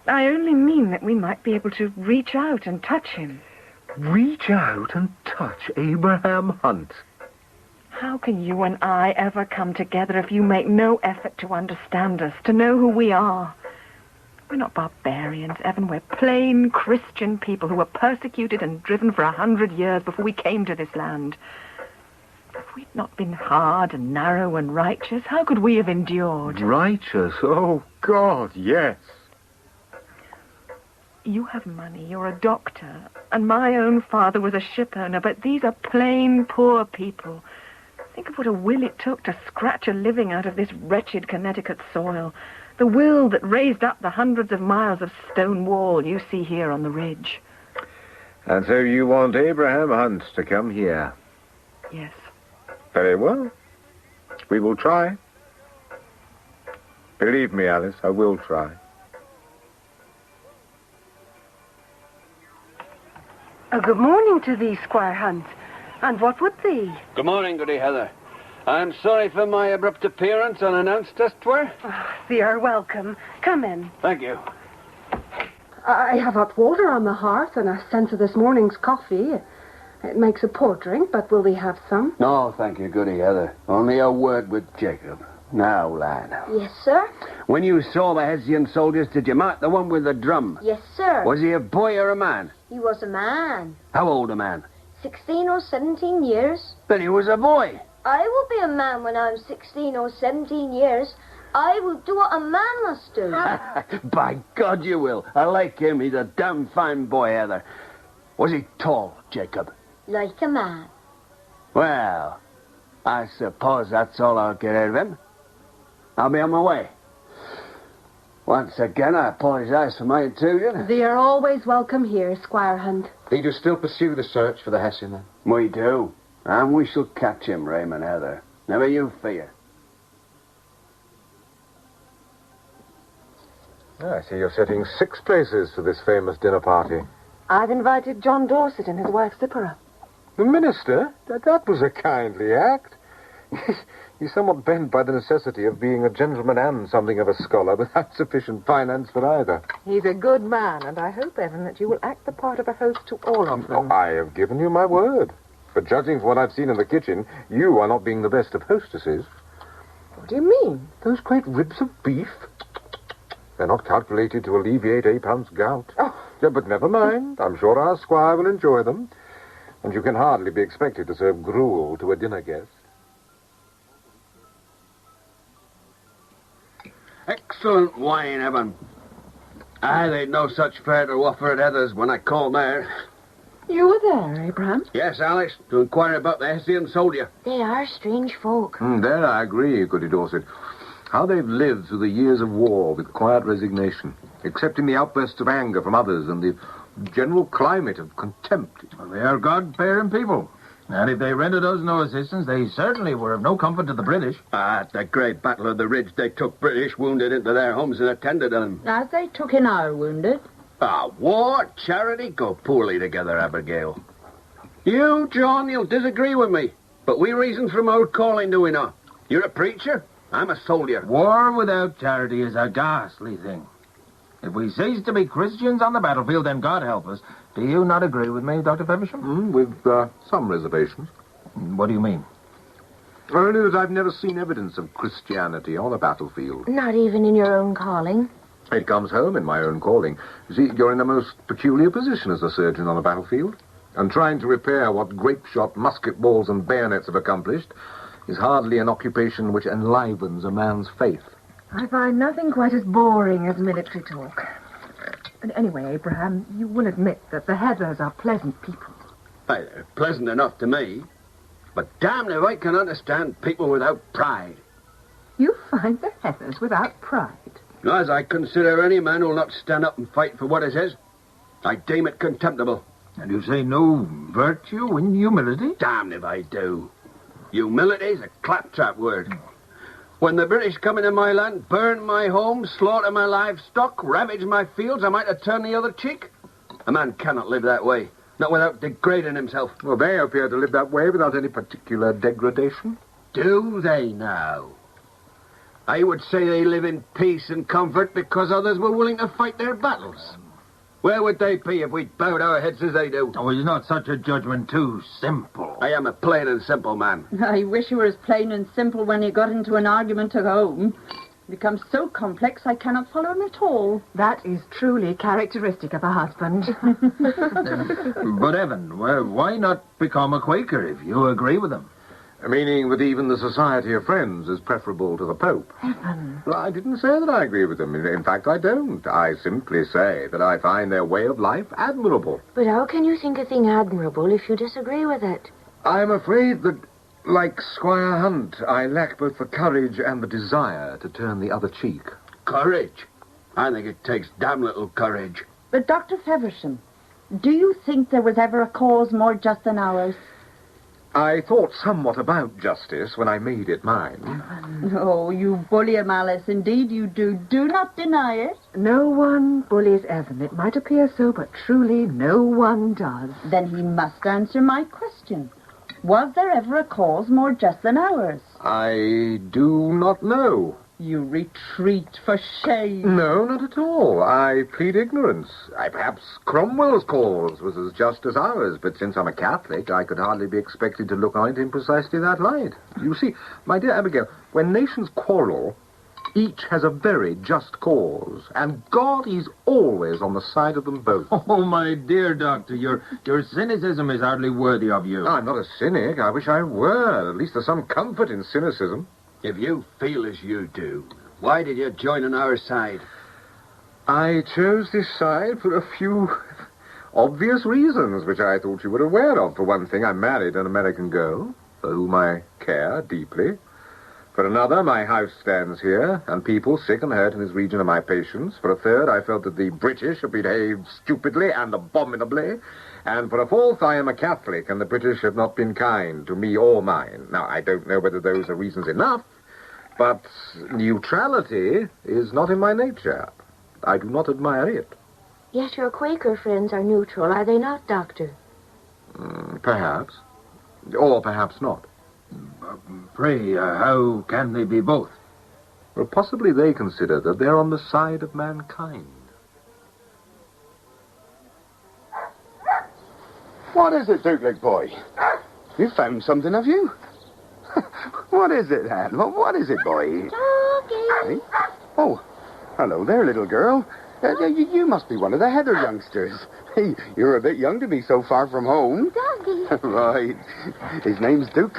I only mean that we might be able to reach out and touch him. Reach out and touch Abraham Hunt? How can you and I ever come together if you make no effort to understand us, to know who we are? We're not barbarians, Evan. We're plain Christian people who were persecuted and driven for 100 years before we came to this land. If we'd not been hard and narrow and righteous, how could we have endured? Righteous? Oh, God, yes. You have money, you're a doctor, and my own father was a ship owner, but these are plain, poor people. Think of what a will it took to scratch a living out of this wretched Connecticut soil. The will that raised up the hundreds of miles of stone wall you see here on the ridge. And so you want Abraham Hunt to come here? Yes. Very well. We will try. Believe me, Alice, I will try. Good morning to thee, Squire Hunt. And what would thee? Good morning, Goody Heather. I'm sorry for my abrupt appearance unannounced, as 'twere. Thee are welcome. Come in. Thank you. I have hot water on the hearth and a sense of this morning's coffee. It makes a poor drink, but will thee have some? No, thank you, Goody Heather. Only a word with Jacob. Now, lad. Yes, sir. When you saw the Hessian soldiers, did you mark the one with the drum? Yes, sir. Was he a boy or a man? He was a man. How old a man? 16 or 17 years. Then he was a boy. I will be a man when I'm 16 or 17 years. I will do what a man must do. By God, you will. I like him. He's a damn fine boy, Heather. Was he tall, Jacob? Like a man. Well, I suppose that's all I'll get out of him. I'll be on my way. Once again, I apologize for my intrusion. Thee are always welcome here, Squire Hunt. Did you still pursue the search for the Hessian, then? We do. And we shall catch him, Raymond Heather. Never you fear. I see you're setting 6 places for this famous dinner party. I've invited John Dorset and his wife, Cypera. The minister? That was a kindly act. He's somewhat bent by the necessity of being a gentleman and something of a scholar without sufficient finance for either. He's a good man, and I hope, Evan, that you will act the part of a host to all of them. I have given you my word. But judging from what I've seen in the kitchen, you are not being the best of hostesses. What do you mean? Those great ribs of beef. They're not calculated to alleviate A. Hunt's gout. Oh. Yeah, but never mind. I'm sure our squire will enjoy them. And you can hardly be expected to serve gruel to a dinner guest. Excellent wine, Evan. They'd no such fare to offer at Heather's when I called there. You were there, Abraham? Yes, Alice, to inquire about the Hessian soldier. They are strange folk. There I agree, Goody Dorset. How they've lived through the years of war with quiet resignation, accepting the outbursts of anger from others and the general climate of contempt. Well, they are God-fearing people. And if they rendered us no assistance, they certainly were of no comfort to the British. At the great battle of the Ridge, they took British wounded into their homes and attended on them. As they took in our wounded. War, charity go poorly together, Abigail. You, John, you'll disagree with me. But we reason from our calling, do we not? You're a preacher, I'm a soldier. War without charity is a ghastly thing. If we cease to be Christians on the battlefield, then God help us. Do you not agree with me, Dr. Feversham? With some reservations. What do you mean? Only that I've never seen evidence of Christianity on a battlefield. Not even in your own calling? It comes home in my own calling. You see, you're in a most peculiar position as a surgeon on a battlefield. And trying to repair what grape-shot musket balls and bayonets have accomplished is hardly an occupation which enlivens a man's faith. I find nothing quite as boring as military talk. And anyway, Abraham, you will admit that the Heathers are pleasant people. Hey, they're pleasant enough to me. But damn if I can understand people without pride. You find the Heathers without pride? As I consider any man who'll not stand up and fight for what is his, I deem it contemptible. And you say no virtue in humility? Damn if I do. Humility's a claptrap word. When the British come into my land, burn my home, slaughter my livestock, ravage my fields, am I to turn the other cheek? A man cannot live that way, not without degrading himself. Well, they appear to live that way without any particular degradation. Do they now? I would say they live in peace and comfort because others were willing to fight their battles. Where would they be if we bowed our heads as they do? Oh, is not such a judgment too simple? I am a plain and simple man. I wish you were as plain and simple when you got into an argument at home. It becomes so complex I cannot follow him at all. That is truly characteristic of a husband. But, Evan, why not become a Quaker if you agree with them? Meaning that even the Society of Friends is preferable to the Pope. Evan. Well, I didn't say that I agree with them. In fact, I don't. I simply say that I find their way of life admirable. But how can you think a thing admirable if you disagree with it? I'm afraid that, like Squire Hunt, I lack both the courage and the desire to turn the other cheek. Courage? I think it takes damn little courage. But, Dr. Feversham, do you think there was ever a cause more just than ours? I thought somewhat about justice when I made it mine. Oh, you bully him, Alice. Indeed you do. Do not deny it. No one bullies Evan. It might appear so, but truly no one does. Then he must answer my question. Was there ever a cause more just than ours? I do not know. You retreat for shame. No, not at all. I plead ignorance. Perhaps Cromwell's cause was as just as ours, but since I'm a Catholic, I could hardly be expected to look on it in precisely that light. You see, my dear Abigail, when nations quarrel, each has a very just cause, and God is always on the side of them both. Oh, my dear doctor, your cynicism is hardly worthy of you. I'm not a cynic. I wish I were. At least there's some comfort in cynicism. If you feel as you do, why did you join on our side? I chose this side for a few obvious reasons, which I thought you were aware of. For one thing, I married an American girl, for whom I care deeply. For another, my house stands here, and people sick and hurt in this region are my patients. For a third, I felt that the British have behaved stupidly and abominably. And for a fourth, I am a Catholic, and the British have not been kind to me or mine. Now, I don't know whether those are reasons enough, but neutrality is not in my nature. I do not admire it. Yet your Quaker friends are neutral, are they not, Doctor? Perhaps. Or perhaps not. Pray, how can they be both? Well, possibly they consider that they're on the side of mankind. What is it, Duke boy? You found something, have you? What is it, Anne? What is it, boy? Doggy. Hey? Oh, hello there, little girl. You must be one of the Heather youngsters. Hey, you're a bit young to be so far from home. Doggy. Right. His name's Duke,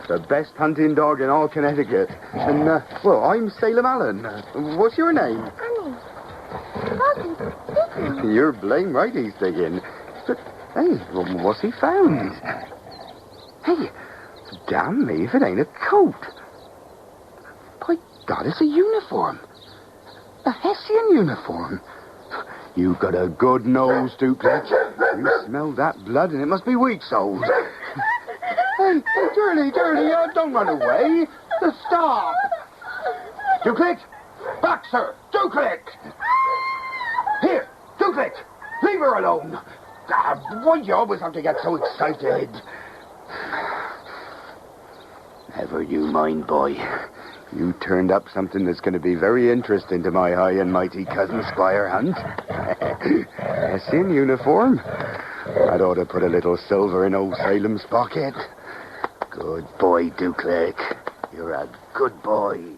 the best hunting dog in all Connecticut. And, well, I'm Salem Allen. What's your name? Honey. Doggy. You're blame right he's digging. But, hey, what's he found? Hey, damn me if it ain't a coat. By God, it's a uniform. A Hessian uniform. You've got a good nose, Duke. You smell that blood and it must be weeks old. Hey, Dirty, don't run away. Stop. Duke, back, sir. Duke. Here, Duke, leave her alone. Why do you always have to get so excited? Never you mind, boy. You turned up something that's going to be very interesting to my high and mighty cousin, Squire Hunt. Hessian uniform. I'd ought to put a little silver in old Salem's pocket. Good boy, Duclerc. You're a good boy.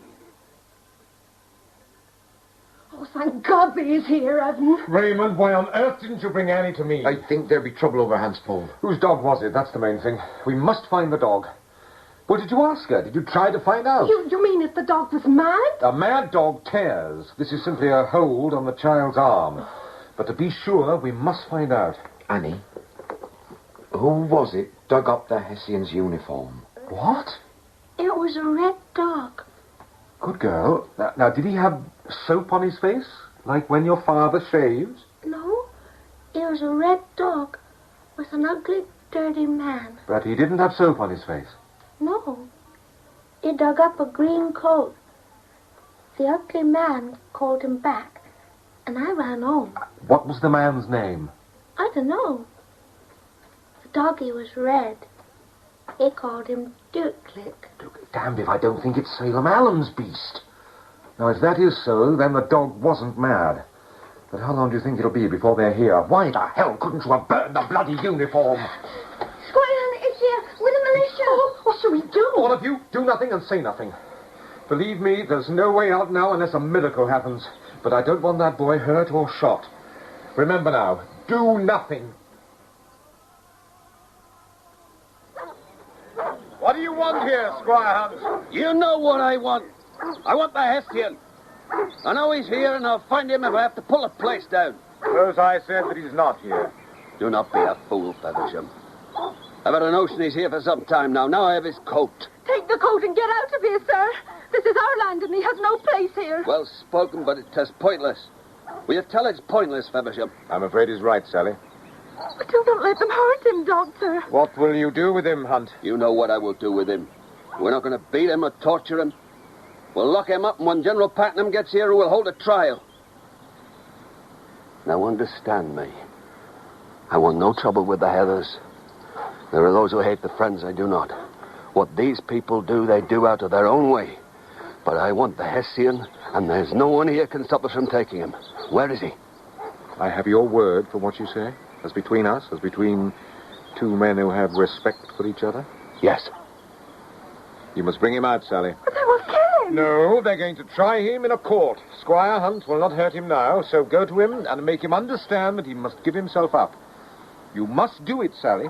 Oh, thank God he's here, Evan. Raymond, why on earth didn't you bring Annie to me? I think there'll be trouble over Hans Paul. Whose dog was it? That's the main thing. We must find the dog. Well, did you ask her? Did you try to find out? You mean if the dog was mad? A mad dog tears. This is simply a hold on the child's arm. But to be sure, we must find out. Annie, who was it dug up the Hessian's uniform? What? It was a red dog. Good girl. Now, did he have soap on his face? Like when your father shaves? No, it was a red dog with an ugly, dirty man. But he didn't have soap on his face. No, he dug up a green coat. The ugly man called him back, and I ran home. What was the man's name? I don't know. The doggy was red. They called him Duclerc. Damned if I don't think it's Salem Allen's beast. Now, if that is so, then the dog wasn't mad. But how long do you think it'll be before they're here? Why the hell couldn't you have burned the bloody uniform? Squire is here with the militia. Oh, what shall we do? All of you, do nothing and say nothing. Believe me, there's no way out now unless a miracle happens. But I don't want that boy hurt or shot. Remember now, do nothing. What do you want here, Squire Hunt? You know what I want. I want the Hessian. I know he's here, and I'll find him if I have to pull the place down. Suppose I said that he's not here. Do not be a fool, Feversham. I've had a notion he's here for some time now. Now I have his coat. Take the coat and get out of here, sir. This is our land, and he has no place here. Well spoken, but it's pointless. Will you tell it's pointless, Feversham? I'm afraid he's right, Sally. But don't let them hurt him, Doctor. What will you do with him, Hunt? You know what I will do with him. We're not going to beat him or torture him. We'll lock him up, and when General Putnam gets here, we'll hold a trial. Now, understand me. I want no trouble with the Heathers. There are those who hate the friends I do not. What these people do, they do out of their own way. But I want the Hessian, and there's no one here can stop us from taking him. Where is he? I have your word for what you say? As between us? As between two men who have respect for each other? Yes. You must bring him out, Sally. But they will kill him. No, they're going to try him in a court. Squire Hunt will not hurt him now, so go to him and make him understand that he must give himself up. You must do it, Sally.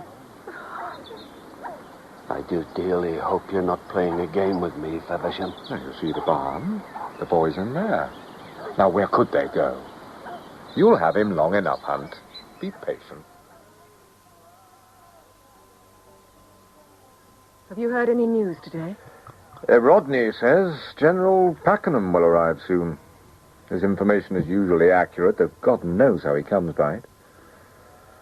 I do dearly hope you're not playing a game with me, Feversham. Now, you see the barn. The boy's in there. Now, where could they go? You'll have him long enough, Hunt. Be patient. Have you heard any news today? Rodney says General Pakenham will arrive soon. His information is usually accurate, though God knows how he comes by it.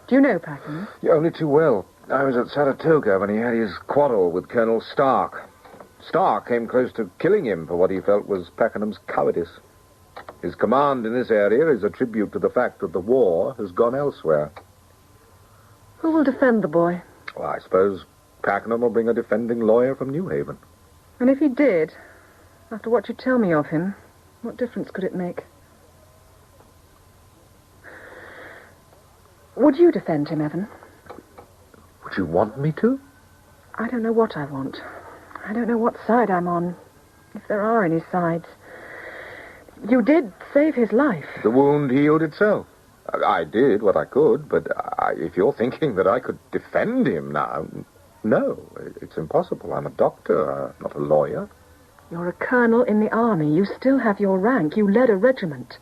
Do you know Pakenham? Yeah, only too well. I was at Saratoga when he had his quarrel with Colonel Stark. Stark came close to killing him for what he felt was Pakenham's cowardice. His command in this area is a tribute to the fact that the war has gone elsewhere. Who will defend the boy? Well, I suppose Pakenham will bring a defending lawyer from New Haven. And if he did, after what you tell me of him, what difference could it make? Would you defend him, Evan? Would you want me to? I don't know what I want. I don't know what side I'm on, if there are any sides. You did save his life. The wound healed itself. I did what I could, but if you're thinking that I could defend him now, no, it's impossible. I'm a doctor, not a lawyer. You're a colonel in the army. You still have your rank. You led a regiment.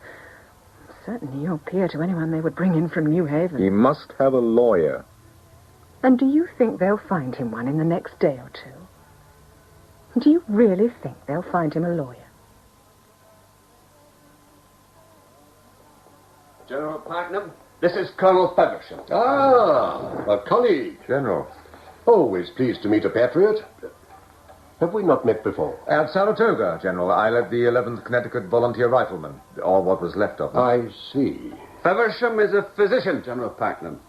Certainly you're peer to anyone they would bring in from New Haven. He must have a lawyer. And do you think they'll find him one in the next day or two? Do you really think they'll find him a lawyer? General Putnam, this is Colonel Feversham. Ah, a colleague. General. Always pleased to meet a patriot. Have we not met before? At Saratoga, General. I led the 11th Connecticut Volunteer Riflemen, or what was left of them. I see. Feversham is a physician, General Putnam.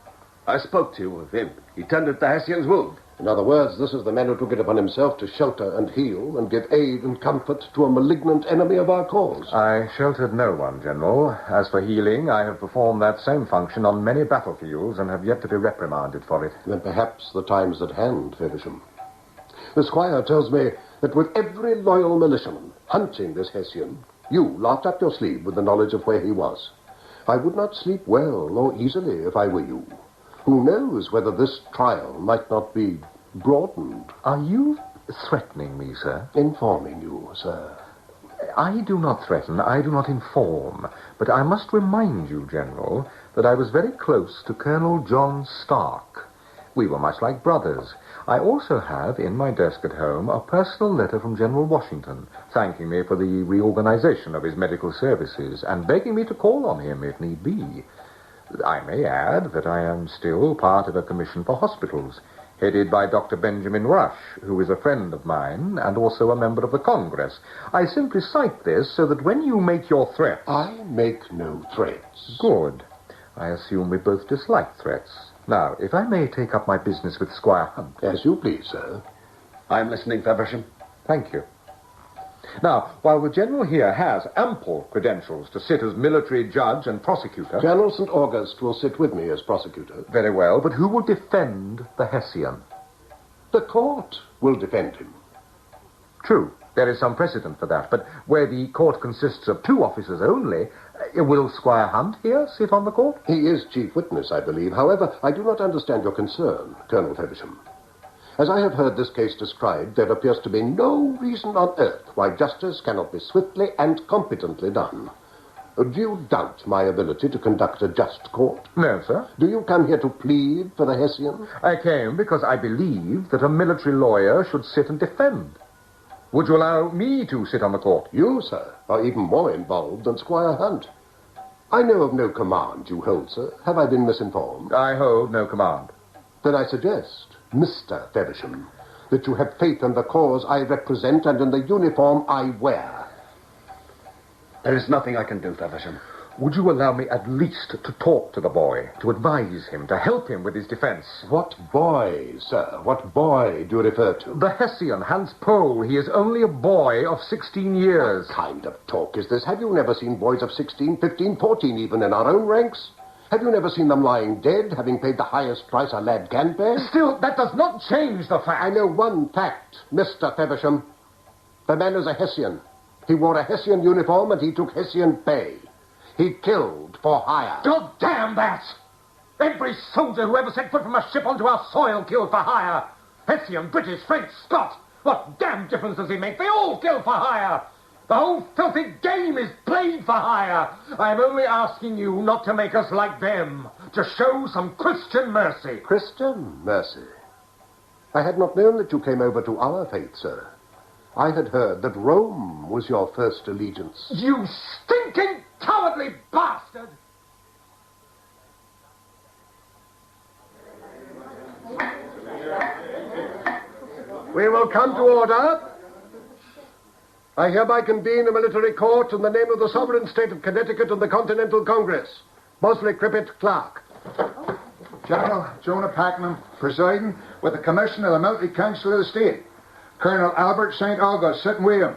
I spoke to you of him. He tended the Hessian's wound. In other words, this is the man who took it upon himself to shelter and heal and give aid and comfort to a malignant enemy of our cause. I sheltered no one, General. As for healing, I have performed that same function on many battlefields and have yet to be reprimanded for it. Then perhaps the time's at hand, Feversham. The squire tells me that with every loyal militiaman hunting this Hessian, you laughed up your sleeve with the knowledge of where he was. I would not sleep well or easily if I were you. Who knows whether this trial might not be broadened? Are you threatening me, sir? Informing you, sir. I do not threaten, I do not inform. But I must remind you, General, that I was very close to Colonel John Stark. We were much like brothers. I also have, in my desk at home, a personal letter from General Washington, thanking me for the reorganization of his medical services and begging me to call on him if need be. I may add that I am still part of a commission for hospitals, headed by Dr. Benjamin Rush, who is a friend of mine and also a member of the Congress. I simply cite this so that when you make your threats... I make no threats. Good. I assume we both dislike threats. Now, if I may take up my business with Squire Hunt... As you please, sir. I'm listening, Feversham. Thank you. Now, while the General here has ample credentials to sit as military judge and prosecutor... General St. August will sit with me as prosecutor. Very well, but who will defend the Hessian? The court will defend him. True, there is some precedent for that, but where the court consists of 2 officers only, will Squire Hunt here sit on the court? He is chief witness, I believe. However, I do not understand your concern, Colonel Feversham. As I have heard this case described, there appears to be no reason on earth why justice cannot be swiftly and competently done. Do you doubt my ability to conduct a just court? No, sir. Do you come here to plead for the Hessian? I came because I believe that a military lawyer should sit and defend. Would you allow me to sit on the court? You, sir, are even more involved than Squire Hunt. I know of no command you hold, sir. Have I been misinformed? I hold no command. Then I suggest, Mr. Feversham, that you have faith in the cause I represent and in the uniform I wear. There is nothing I can do, Feversham. Would you allow me at least to talk to the boy, to advise him, to help him with his defense? What boy, sir? What boy do you refer to? The Hessian, Hans Pohl. He is only a boy of 16 years. What kind of talk is this? Have you never seen boys of 16, 15, 14 even in our own ranks? Have you never seen them lying dead, having paid the highest price a lad can pay? Still, that does not change the fact. I know one fact, Mr. Feversham. The man is a Hessian. He wore a Hessian uniform and he took Hessian pay. He killed for hire. God damn that! Every soldier who ever set foot from a ship onto our soil killed for hire. Hessian, British, French, Scot. What damn difference does it make? They all kill for hire. The whole filthy game is played for hire. I'm only asking you not to make us like them, to show some Christian mercy. Christian mercy? I had not known that you came over to our faith, sir. I had heard that Rome was your first allegiance. You stinking, cowardly bastard! We will come to order. I hereby convene a military court in the name of the sovereign state of Connecticut and the Continental Congress. Bosley Crippett, clerk. General Jonah Pakenham, presiding, with the commission of the military council of the state. Colonel Albert St. August, sitting with him.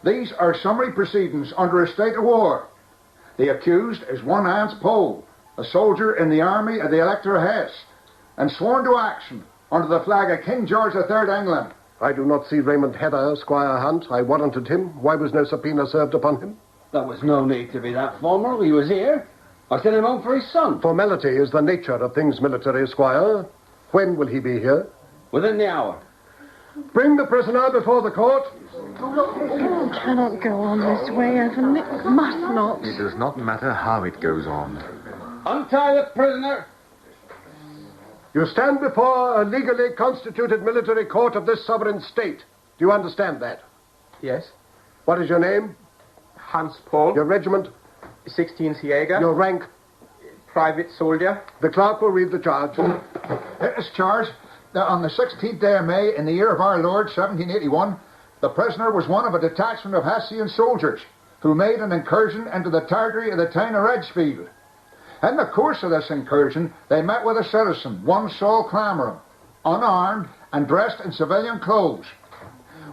These are summary proceedings under a state of war. The accused is one Hans Pohl, a soldier in the army of the Elector of Hesse, and sworn to action under the flag of King George III, England. I do not see Raymond Heather, Squire Hunt. I warranted him. Why was no subpoena served upon him? There was no need to be that formal. He was here. I sent him home for his son. Formality is the nature of things military, Squire. When will he be here? Within the hour. Bring the prisoner before the court. You cannot go on this way, Evan. It must not. It does not matter how it goes on. Untie the prisoner. You stand before a legally constituted military court of this sovereign state. Do you understand that? Yes. What is your name? Hans Pohl. Your regiment? 16th Jäger. Your rank? Private soldier. The clerk will read the charge. This charge, that on the 16th day of May, in the year of our Lord, 1781, the prisoner was one of a detachment of Hessian soldiers who made an incursion into the territory of the town of Redgefield. In the course of this incursion, they met with a citizen, one Saul Clambram, unarmed and dressed in civilian clothes.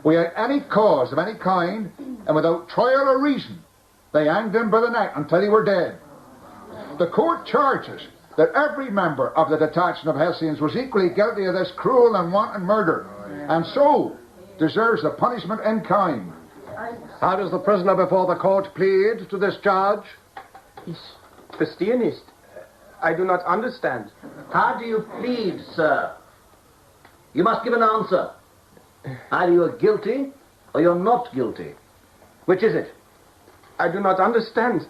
Without any cause of any kind, and without trial or reason, they hanged him by the neck until he were dead. The court charges that every member of the detachment of Hessians was equally guilty of this cruel and wanton murder, and so deserves the punishment in kind. How does the prisoner before the court plead to this charge? Ich verstehe nicht. I do not understand. How do you plead, sir? You must give an answer. Either you are guilty or you're not guilty. Which is it? I do not understand.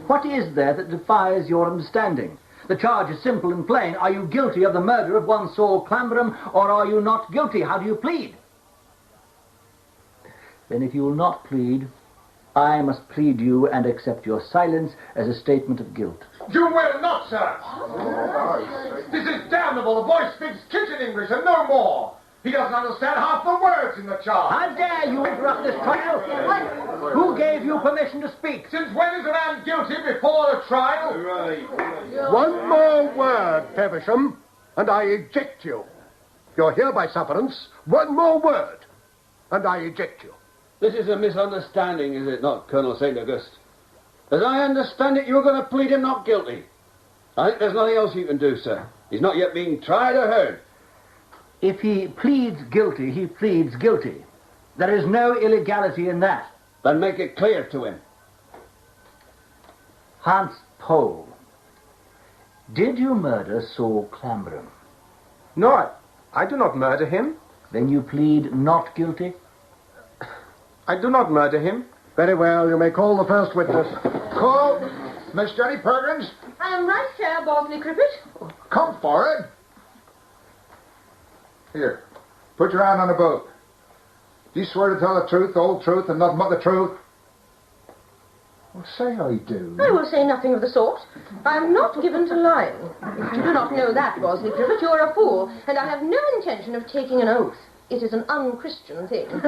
What is there that defies your understanding? The charge is simple and plain. Are you guilty of the murder of one Saul Clambram, or are you not guilty? How do you plead? Then if you will not plead, I must plead you and accept your silence as a statement of guilt. You will not, sir. This is damnable. The boy speaks kitchen English and no more. He doesn't understand half the words in the charge. How dare you interrupt this trial? Who gave you permission to speak? Since when is a man guilty before the trial? One more word, Feversham, and I eject you. You're here by sufferance. One more word, and I eject you. This is a misunderstanding, is it not, Colonel St. August? As I understand it, you're going to plead him not guilty. I think there's nothing else you can do, sir. He's not yet been tried or heard. If he pleads guilty, he pleads guilty. There is no illegality in that. Then make it clear to him. Hans Pohl, did you murder Saul Clambram? No, I do not murder him. Then you plead not guilty? I do not murder him. Very well, you may call the first witness. Call Miss Jenny Perkins. I am right here, Bosley Cricket. Come forward. Here, put your hand on the book. Do you swear to tell the truth, the whole truth, and nothing but the truth? Well, say I do. I will say nothing of the sort. I am not given to lying. If you do not know that, Bosley Cricket, you are a fool, and I have no intention of taking an oath. It is an unchristian thing. This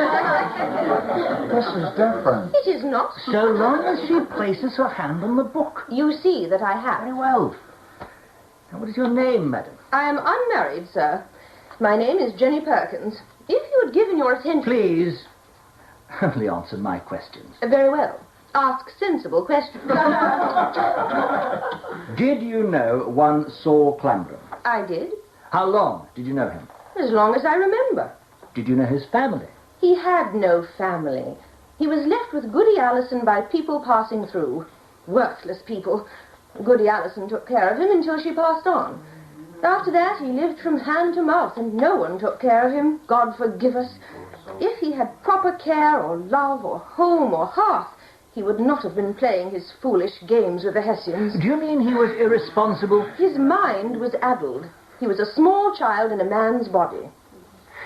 is different. It is not. So long as she places her hand on the book. You see that I have. Very well. Now, what is your name, madam? I am unmarried, sir. My name is Jenny Perkins. If you had given your attention... Please, only answer my questions. Very well. Ask sensible questions. Did you know one Saul Clambram? I did. How long did you know him? As long as I remember. Did you know his family? He had no family. He was left with Goody Allison by people passing through. Worthless people. Goody Allison took care of him until she passed on. After that, he lived from hand to mouth, and no one took care of him. God forgive us. If he had proper care, or love, or home, or hearth, he would not have been playing his foolish games with the Hessians. Do you mean he was irresponsible? His mind was addled. He was a small child in a man's body.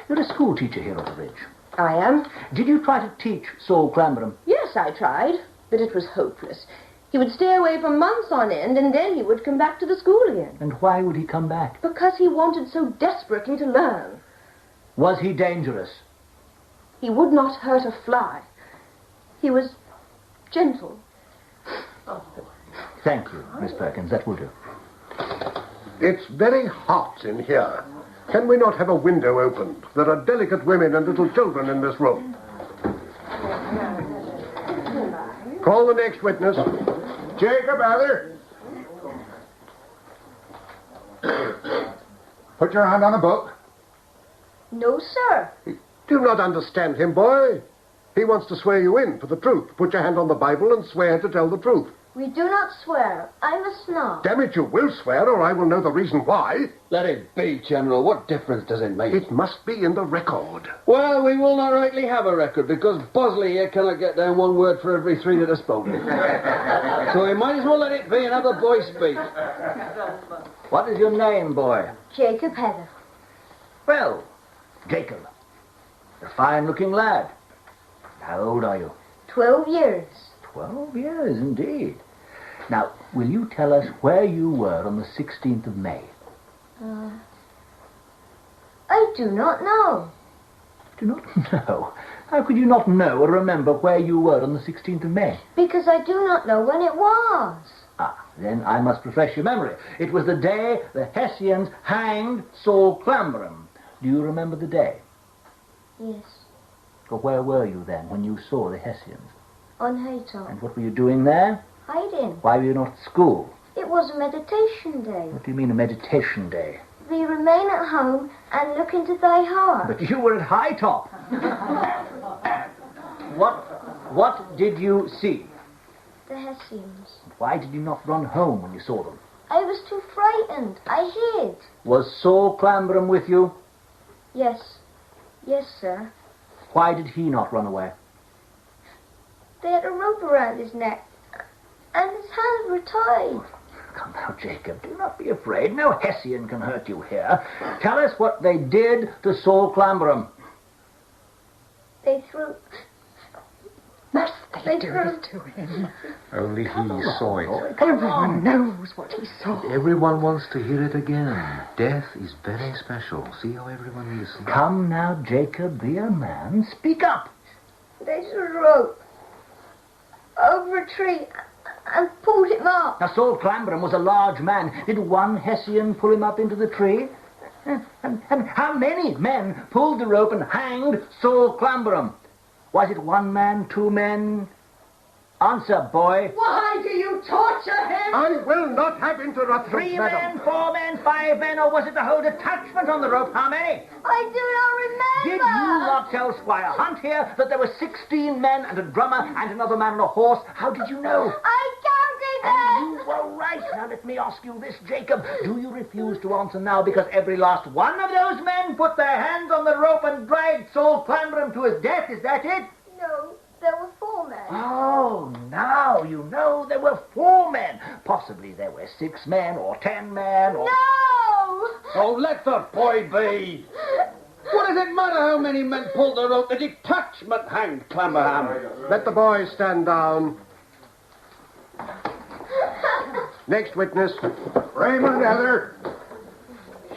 You're a school teacher here on the ridge. I am. Did you try to teach Saul Clambram? Yes, I tried, but it was hopeless. He would stay away for months on end, and then he would come back to the school again. And why would he come back? Because he wanted so desperately to learn. Was he dangerous? He would not hurt a fly. He was gentle. Thank you, Miss Perkins. That will do. It's very hot in here. Can we not have a window opened? There are delicate women and little children in this room. Call the next witness. Jacob Heather. Put your hand on the book. No, sir. Do you not understand him, boy? He wants to swear you in for the truth. Put your hand on the Bible and swear to tell the truth. We do not swear. I must not. Damn it, you will swear, or I will know the reason why. Let it be, General. What difference does it make? It must be in the record. Well, we will not rightly have a record, because Bosley here cannot get down one word for every three that are spoken. So we might as well let it be and have the boy speak. What is your name, boy? Jacob Heather. Well, Jacob. A fine-looking lad. How old are you? 12 years. 12 years, indeed. Now, will you tell us where you were on the 16th of May? I do not know. Do not know? How could you not know or remember where you were on the 16th of May? Because I do not know when it was. Ah, Then I must refresh your memory. It was the day the Hessians hanged Saul Clamberum. Do you remember the day? Yes. Well, where were you then when you saw the Hessians? On Haytop. And what were you doing there? Hiding. Why were you not at school? It was a meditation day. What do you mean a meditation day? We remain at home and look into thy heart. But you were at High Top. What did you see? The Hessians. Why did you not run home when you saw them? I was too frightened. I hid. Was Saul Clamberum with you? Yes. Yes, sir. Why did he not run away? They had a rope around his neck, and his hands were tied. Come now, Jacob, do not be afraid. No Hessian can hurt you here. Tell us what they did to Saul Clamberum. They threw... Must they do threw... it to him? Only he saw it. Everyone knows what he saw. Everyone wants to hear it again. Death is very special. See how everyone listens. Come now, Jacob, be a man. Speak up. They threw a rope over a tree and pulled him up. Now, Saul Clamberum was a large man. Did one Hessian pull him up into the tree? And how many men pulled the rope and hanged Saul Clamberum? Was it one man, two men? Answer, boy. Why do you torture him? I will not have interruptions, 3 madam. men, 4 men, 5 men, or was it the whole detachment on the rope? How many? I do not remember. Did you not tell Squire Hunt here that there were 16 men and a drummer and another man on a horse? How did you know? I counted them. And you were right. Now let me ask you this, Jacob. Do you refuse to answer now because every last one of those men put their hands on the rope and dragged Saul Clamberum to his death? Is that it? No, there were 4 men. Oh, now you know there were 4 men. Possibly there were 6 men or 10 men or... No! Oh, let the boy be. What does it matter how many men pulled the rope? The detachment hanged Clamberham. Let the boys stand down. Next witness. Raymond Heather.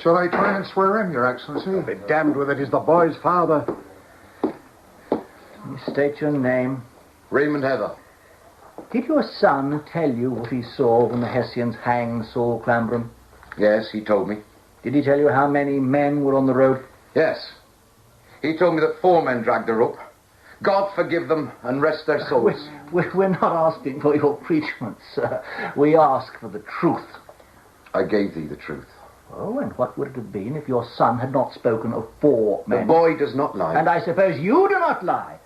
Shall I try and swear in, Your Excellency? Be damned with it. He's the boy's father. You state your name. Raymond Heather. Did your son tell you what he saw when the Hessians hanged Saul Clamberum? Yes, he told me. Did he tell you how many men were on the rope? Yes. He told me that 4 men dragged the rope. God forgive them and rest their souls. We're not asking for your preachment, sir. We ask for the truth. I gave thee the truth. Oh, and what would it have been if your son had not spoken of 4 men? The boy does not lie. And I suppose you do not lie.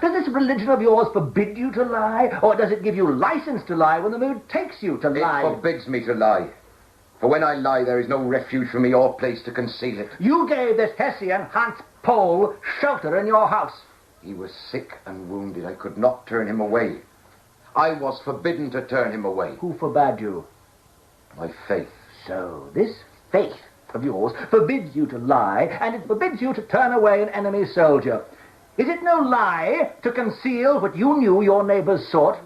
Does this religion of yours forbid you to lie, or does it give you license to lie when the mood takes you to lie? It forbids me to lie. For when I lie, there is no refuge for me or place to conceal it. You gave this Hessian, Hans Pole, shelter in your house. He was sick and wounded. I could not turn him away. I was forbidden to turn him away. Who forbade you? My faith. So this faith of yours forbids you to lie, and it forbids you to turn away an enemy soldier. Is it no lie to conceal what you knew your neighbors sought?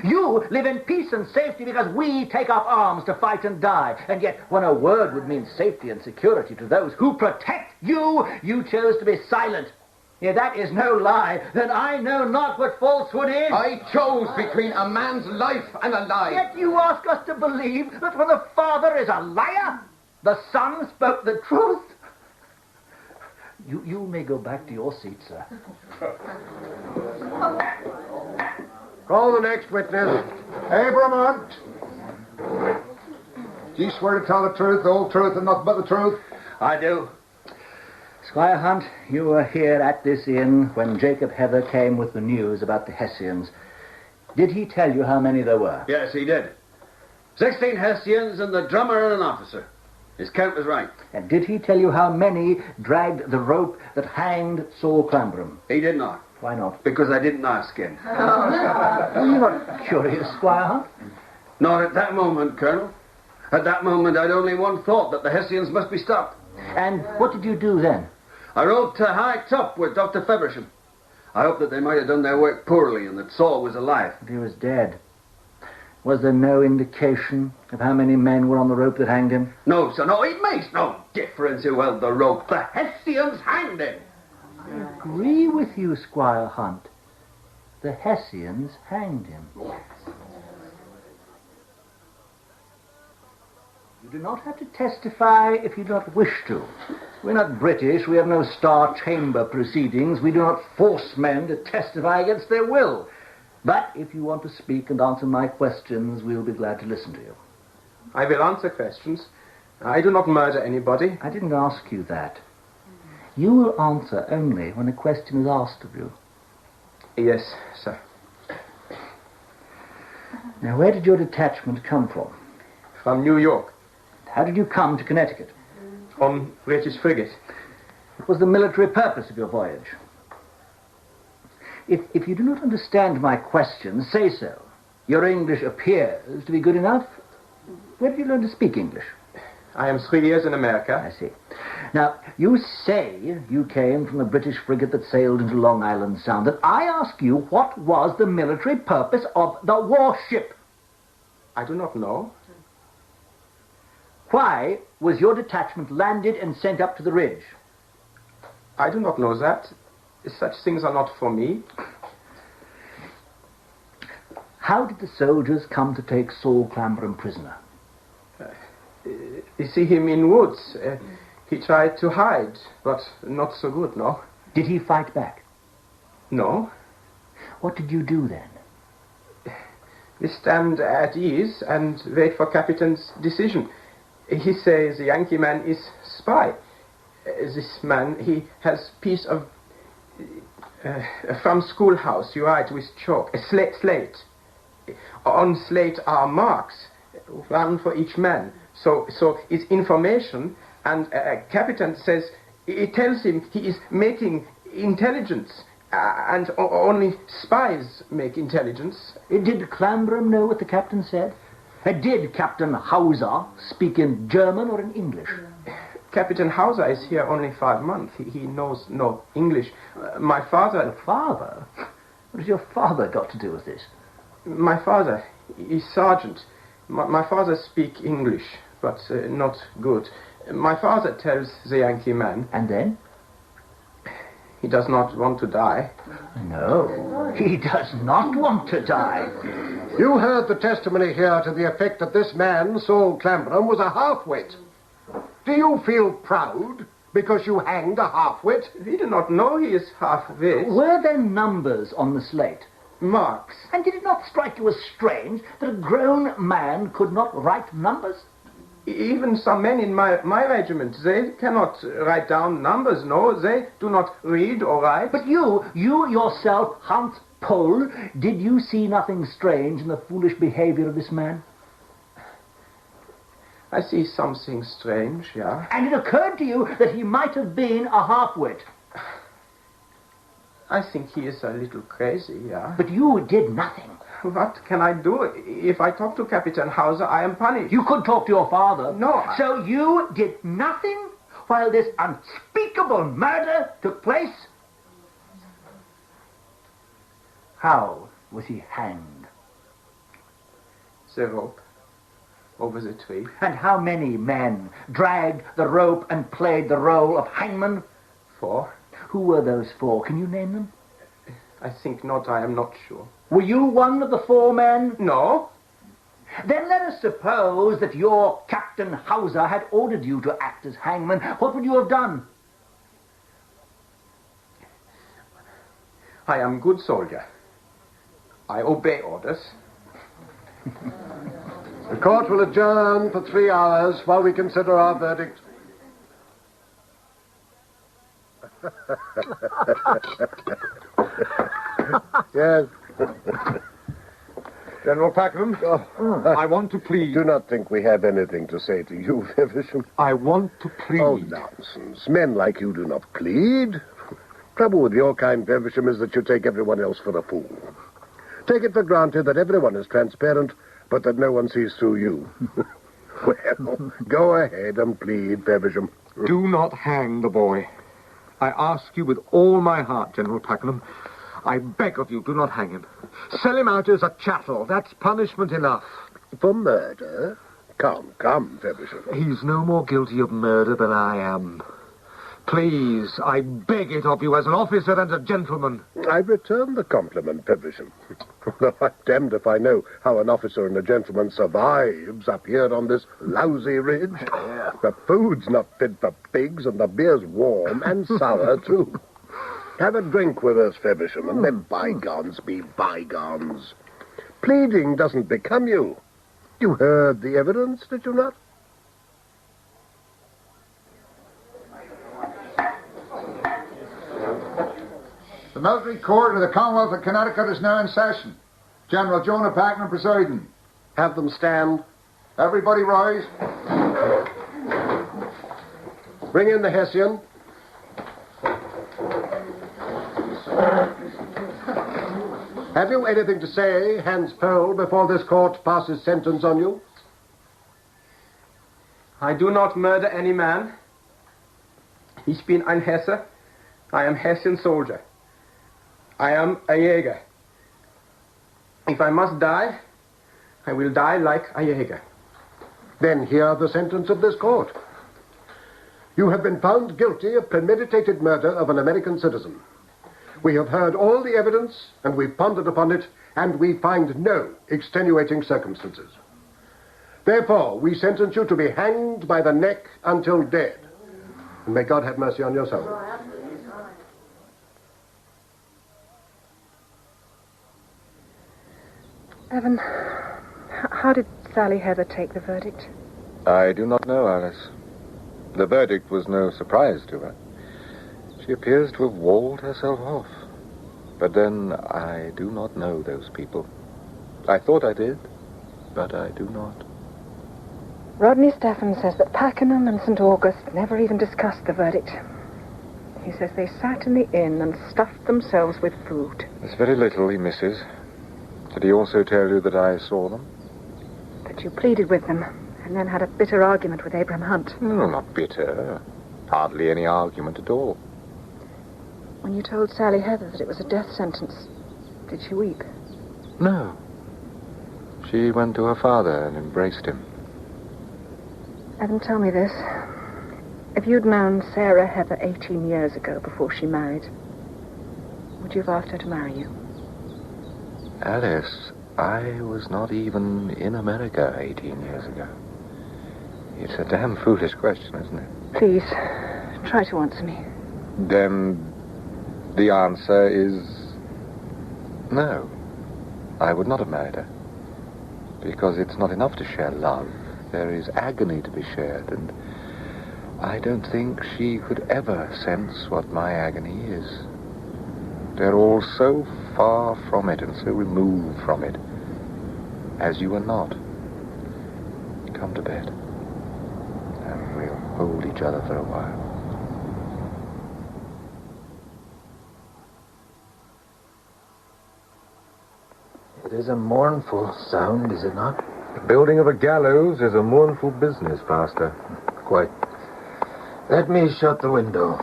You live in peace and safety because we take up arms to fight and die. And yet, when a word would mean safety and security to those who protect you, you chose to be silent. If that is no lie, then I know not what falsehood is. I chose between a man's life and a lie. Yet you ask us to believe that when the father is a liar, the son spoke the truth. You may go back to your seat, sir. Call the next witness. Abram Hunt. Do you swear to tell the truth, the whole truth, and nothing but the truth? I do. Squire Hunt, you were here at this inn when Jacob Heather came with the news about the Hessians. Did he tell you how many there were? Yes, he did. 16 Hessians and the drummer and an officer. His count was right. And did he tell you how many dragged the rope that hanged Saul Clamberum? He did not. Why not? Because I didn't ask him. Are you not curious, Squire Hunt? Not at that moment, Colonel. At that moment, I'd only one thought, that the Hessians must be stopped. And what did you do then? I rode to High Top with Dr. Feversham. I hoped that they might have done their work poorly and that Saul was alive. But he was dead. Was there no indication of how many men were on the rope that hanged him? No, sir, no. It makes no difference who held the rope. The Hessians hanged him. I agree with you, Squire Hunt. The Hessians hanged him. You do not have to testify if you do not wish to. We're not British. We have no Star Chamber proceedings. We do not force men to testify against their will. But if you want to speak and answer my questions, we'll be glad to listen to you. I will answer questions. I do not murder anybody. I didn't ask you that. You will answer only when a question is asked of you. Yes, sir. Now, where did your detachment come from? From New York. How did you come to Connecticut? On British frigate. What was the military purpose of your voyage? If you do not understand my questions, say so. Your English appears to be good enough. Where did you learn to speak English? I am 3 years in America. I see. Now, you say you came from the British frigate that sailed into Long Island Sound, and I ask you, what was the military purpose of the warship? I do not know. Why was your detachment landed and sent up to the ridge? I do not know that. Such things are not for me. How did the soldiers come to take Saul Clamberum prisoner? You see him in woods. He tried to hide, but not so good, no? Did he fight back? No. What did you do then? We stand at ease and wait for Captain's decision. He says the Yankee man is spy. This man, he has piece of from schoolhouse, you write with chalk, a slate. On slate are marks, one for each man. So it's information, and Captain says, it tells him he is making intelligence, and only spies make intelligence. Did Clamberum know what the captain said? Did Captain Hauser speak in German or in English? Captain Hauser is here only 5 months. He knows no English. My father... Your father? What has your father got to do with this? My father is sergeant. My father speak English, but not good. My father tells the Yankee man... And then? He does not want to die. No, he does not want to die. You heard the testimony here to the effect that this man, Saul Clamberum, was a half-wit. Do you feel proud because you hanged a half-wit? We do not know he is half-wit. Were there numbers on the slate? Marks. And did it not strike you as strange that a grown man could not write numbers? Even some men in my regiment, they cannot write down numbers, no. They do not read or write. But you yourself, Hans Pohl, did you see nothing strange in the foolish behavior of this man? I see something strange, yeah. And it occurred to you that he might have been a half-wit? I think he is a little crazy, yeah. But you did nothing. What can I do? If I talk to Captain Hauser, I am punished. You could talk to your father. No. So you did nothing while this unspeakable murder took place? How was he hanged? The rope over the tree. And how many men dragged the rope and played the role of hangman? 4. Who were those 4? Can you name them? I think not. I am not sure. Were you one of the 4 men? No. Then let us suppose that your Captain Hauser had ordered you to act as hangman. What would you have done? I am good soldier. I obey orders. The court will adjourn for 3 hours while we consider our verdict. Yes. General Packham, I want to plead. Do not think we have anything to say to you, Feversham. I want to plead. Oh, nonsense. Men like you do not plead. Trouble with your kind, Feversham, is that you take everyone else for a fool. Take it for granted that everyone is transparent, but that no one sees through you. Well, go ahead and plead, Feversham. Do not hang the boy. I ask you with all my heart, General Packenham. I beg of you, do not hang him. Sell him out as a chattel. That's punishment enough. For murder? Come, Feversham. He's no more guilty of murder than I am. Please, I beg it of you as an officer and a gentleman. I return the compliment, Feversham. Though I'm damned if I know how an officer and a gentleman survives up here on this lousy ridge. The food's not fit for pigs, and the beer's warm and sour, too. Have a drink with us, Feversham, and let bygones be bygones. Pleading doesn't become you. You heard the evidence, did you not? The military court of the Commonwealth of Connecticut is now in session. General Jonah Packman presiding. Have them stand. Everybody rise. Bring in the Hessian. Have you anything to say, Hans Pohl, before this court passes sentence on you? I do not murder any man. Ich bin ein Hesse. I am Hessian soldier. I am a Jäger. If I must die, I will die like a Jäger. Then hear the sentence of this court. You have been found guilty of premeditated murder of an American citizen. We have heard all the evidence, and we've pondered upon it, and we find no extenuating circumstances. Therefore, we sentence you to be hanged by the neck until dead. And may God have mercy on your soul. Evan, how did Sally Heather take the verdict? I do not know, Alice. The verdict was no surprise to her. She appears to have walled herself off. But then, I do not know those people. I thought I did, but I do not. Rodney Stephan says that Pakenham and St. August never even discussed the verdict. He says they sat in the inn and stuffed themselves with food. There's very little he misses. Did he also tell you that I saw them? That you pleaded with them and then had a bitter argument with Abraham Hunt. No, not bitter. Hardly any argument at all. When you told Sally Heather that it was a death sentence, did she weep? No. She went to her father and embraced him. Evan, tell me this. If you'd known Sarah Heather 18 years ago before she married, would you have asked her to marry you? Alice, I was not even in America 18 years ago. It's a damn foolish question, isn't it? Please, try to answer me. Then the answer is no. I would not have married her. Because it's not enough to share love. There is agony to be shared, and I don't think she could ever sense what my agony is. They're all so far from it and so removed from it, as you are not. Come to bed, and we'll hold each other for a while. It is a mournful sound, is it not? The building of a gallows is a mournful business, Pastor. Quite. Let me shut the window.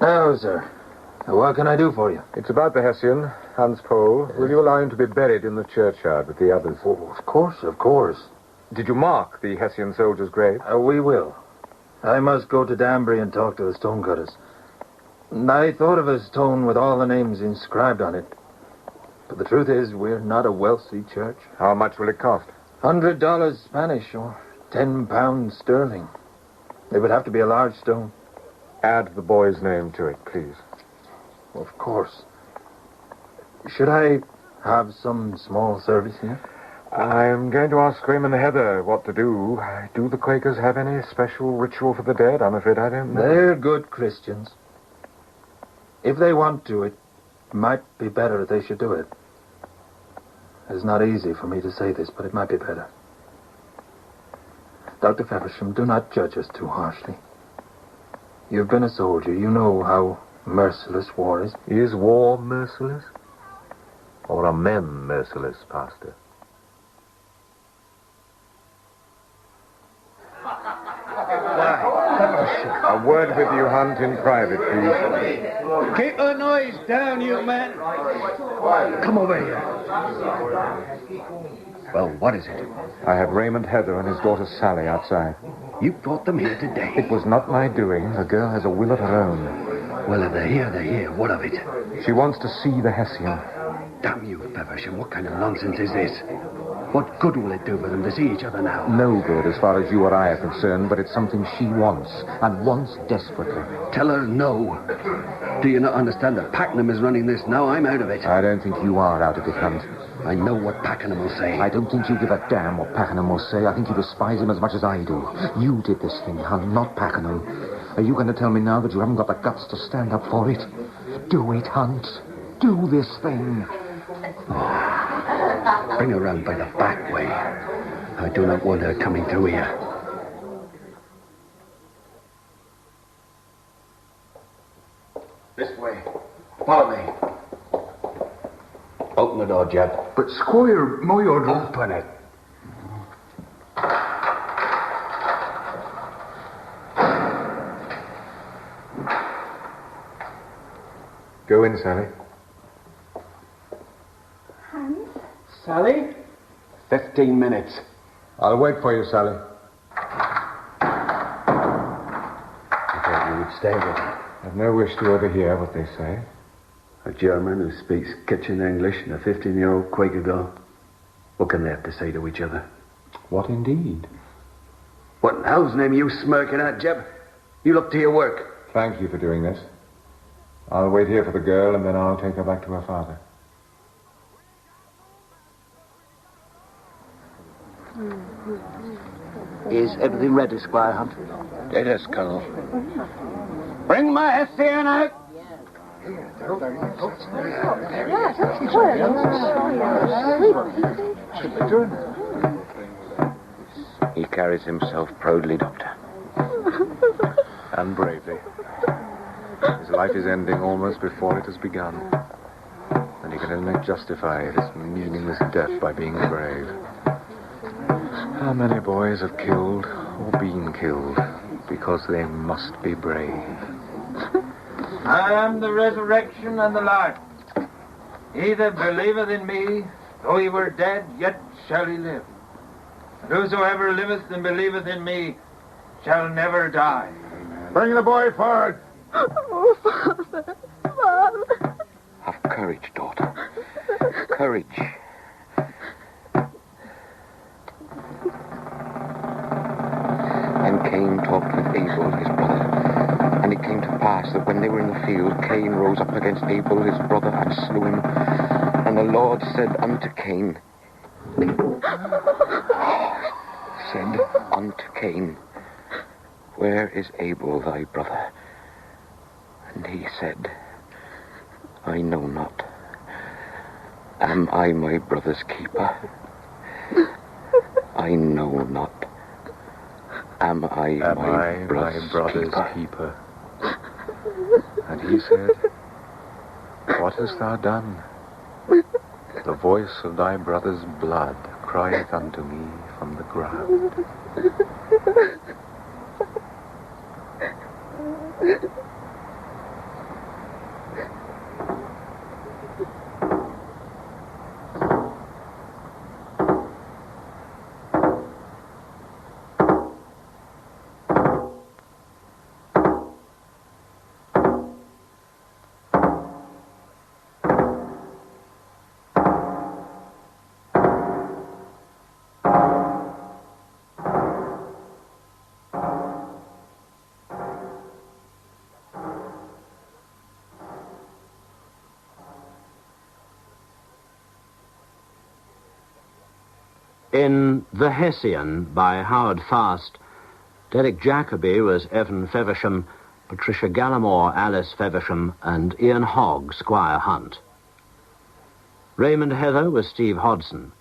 Now, sir, what can I do for you? It's about the Hessian, Hans Pohl. Will you allow him to be buried in the churchyard with the others? Oh, of course, of course. Did you mark the Hessian soldier's grave? We will. I must go to Danbury and talk to the stonecutters. I thought of a stone with all the names inscribed on it. But the truth is, we're not a wealthy church. How much will it cost? $100 Spanish or £10 sterling. It would have to be a large stone. Add the boy's name to it, please. Of course. Should I have some small service here? I'm going to ask Raymond Heather what to do. Do the Quakers have any special ritual for the dead? I'm afraid I don't know. They're good Christians. If they want to, it might be better if they should do it. It's not easy for me to say this, but it might be better. Dr. Feversham, do not judge us too harshly. You've been a soldier. You know how merciless war is. Is war merciless? Or are men merciless, Pastor? A word with you, Hunt, in private, please. Keep the noise down, you men. Come over here. Well, what is it? I have Raymond Heather and his daughter Sally outside. You brought them here today. It was not my doing. The girl has a will of her own. Well, if they're here, they're here. What of it? She wants to see the Hessian. Damn you, Feversham. What kind of nonsense is this? What good will it do for them to see each other now? No good as far as you or I are concerned, but it's something she wants, and wants desperately. Tell her no. Do you not understand that Pakenham is running this now? I'm out of it. I don't think you are out of it, Hunt. I know what Pakenham will say. I don't think you give a damn what Pakenham will say. I think you despise him as much as I do. You did this thing, Hunt, not Pakenham. Are you going to tell me now that you haven't got the guts to stand up for it? Do it, Hunt. Do this thing. Bring her round by the back way. I do not want her coming through here. This way. Follow me. Open the door, Jeb. But, Squire, my order... Open it. Go in, Sally. Sally? 15 minutes. I'll wait for you, Sally. I thought you would stay with me. I've no wish to overhear what they say. A German who speaks kitchen English and a 15-year-old Quaker girl. What can they have to say to each other? What indeed? What in hell's name are you smirking at, Jeb? You look to your work. Thank you for doing this. I'll wait here for the girl, and then I'll take her back to her father. Is everything ready, Squire Hunt? It is, Colonel. Bring my Hessian out. He carries himself proudly, Doctor. And bravely. His life is ending almost before it has begun. And he can only justify this meaningless death by being brave. How many boys have killed or been killed because they must be brave? I am the resurrection and the life. He that believeth in me, though he were dead, yet shall he live. And whosoever liveth and believeth in me shall never die. Bring the boy forward. Oh, Father. Father. Have courage, daughter. Courage. And Cain talked with Abel, his brother. And it came to pass that when they were in the field, Cain rose up against Abel, his brother, and slew him. And the Lord said unto Cain, where is Abel thy brother? And he said, I know not. Am I my brother's keeper? I know not. Am I my brother's keeper? And he said, what hast thou done? The voice of thy brother's blood crieth unto me from the ground. In The Hessian by Howard Fast, Derek Jacobi was Evan Feversham, Patricia Gallimore, Alice Feversham, and Ian Hogg, Squire Hunt. Raymond Heather was Steve Hodson,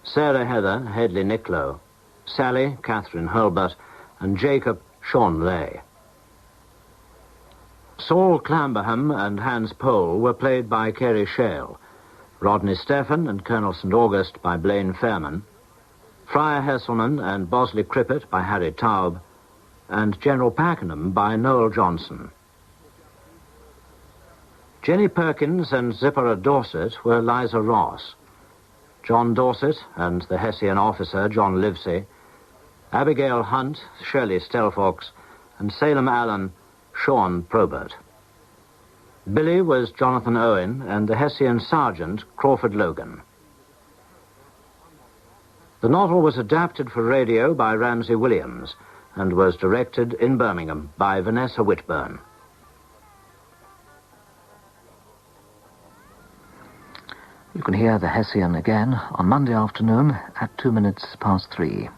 Sarah Heather, Hedley Nicklow, Sally, Catherine Hulbert, and Jacob, Sean Lay. Saul Clamberham and Hans Pole were played by Kerry Shale, Rodney Stephan and Colonel St. August by Blaine Fairman, Friar Hesselman and Bosley Crippett by Harry Taub, and General Pakenham by Noel Johnson. Jenny Perkins and Zipporah Dorset were Liza Ross. John Dorset and the Hessian officer, John Livesey, Abigail Hunt, Shirley Stelfox, and Salem Allen, Sean Probert. Billy was Jonathan Owen and the Hessian sergeant, Crawford Logan. The novel was adapted for radio by Ramsay Williams and was directed in Birmingham by Vanessa Whitburn. You can hear the Hessian again on Monday afternoon at 3:02.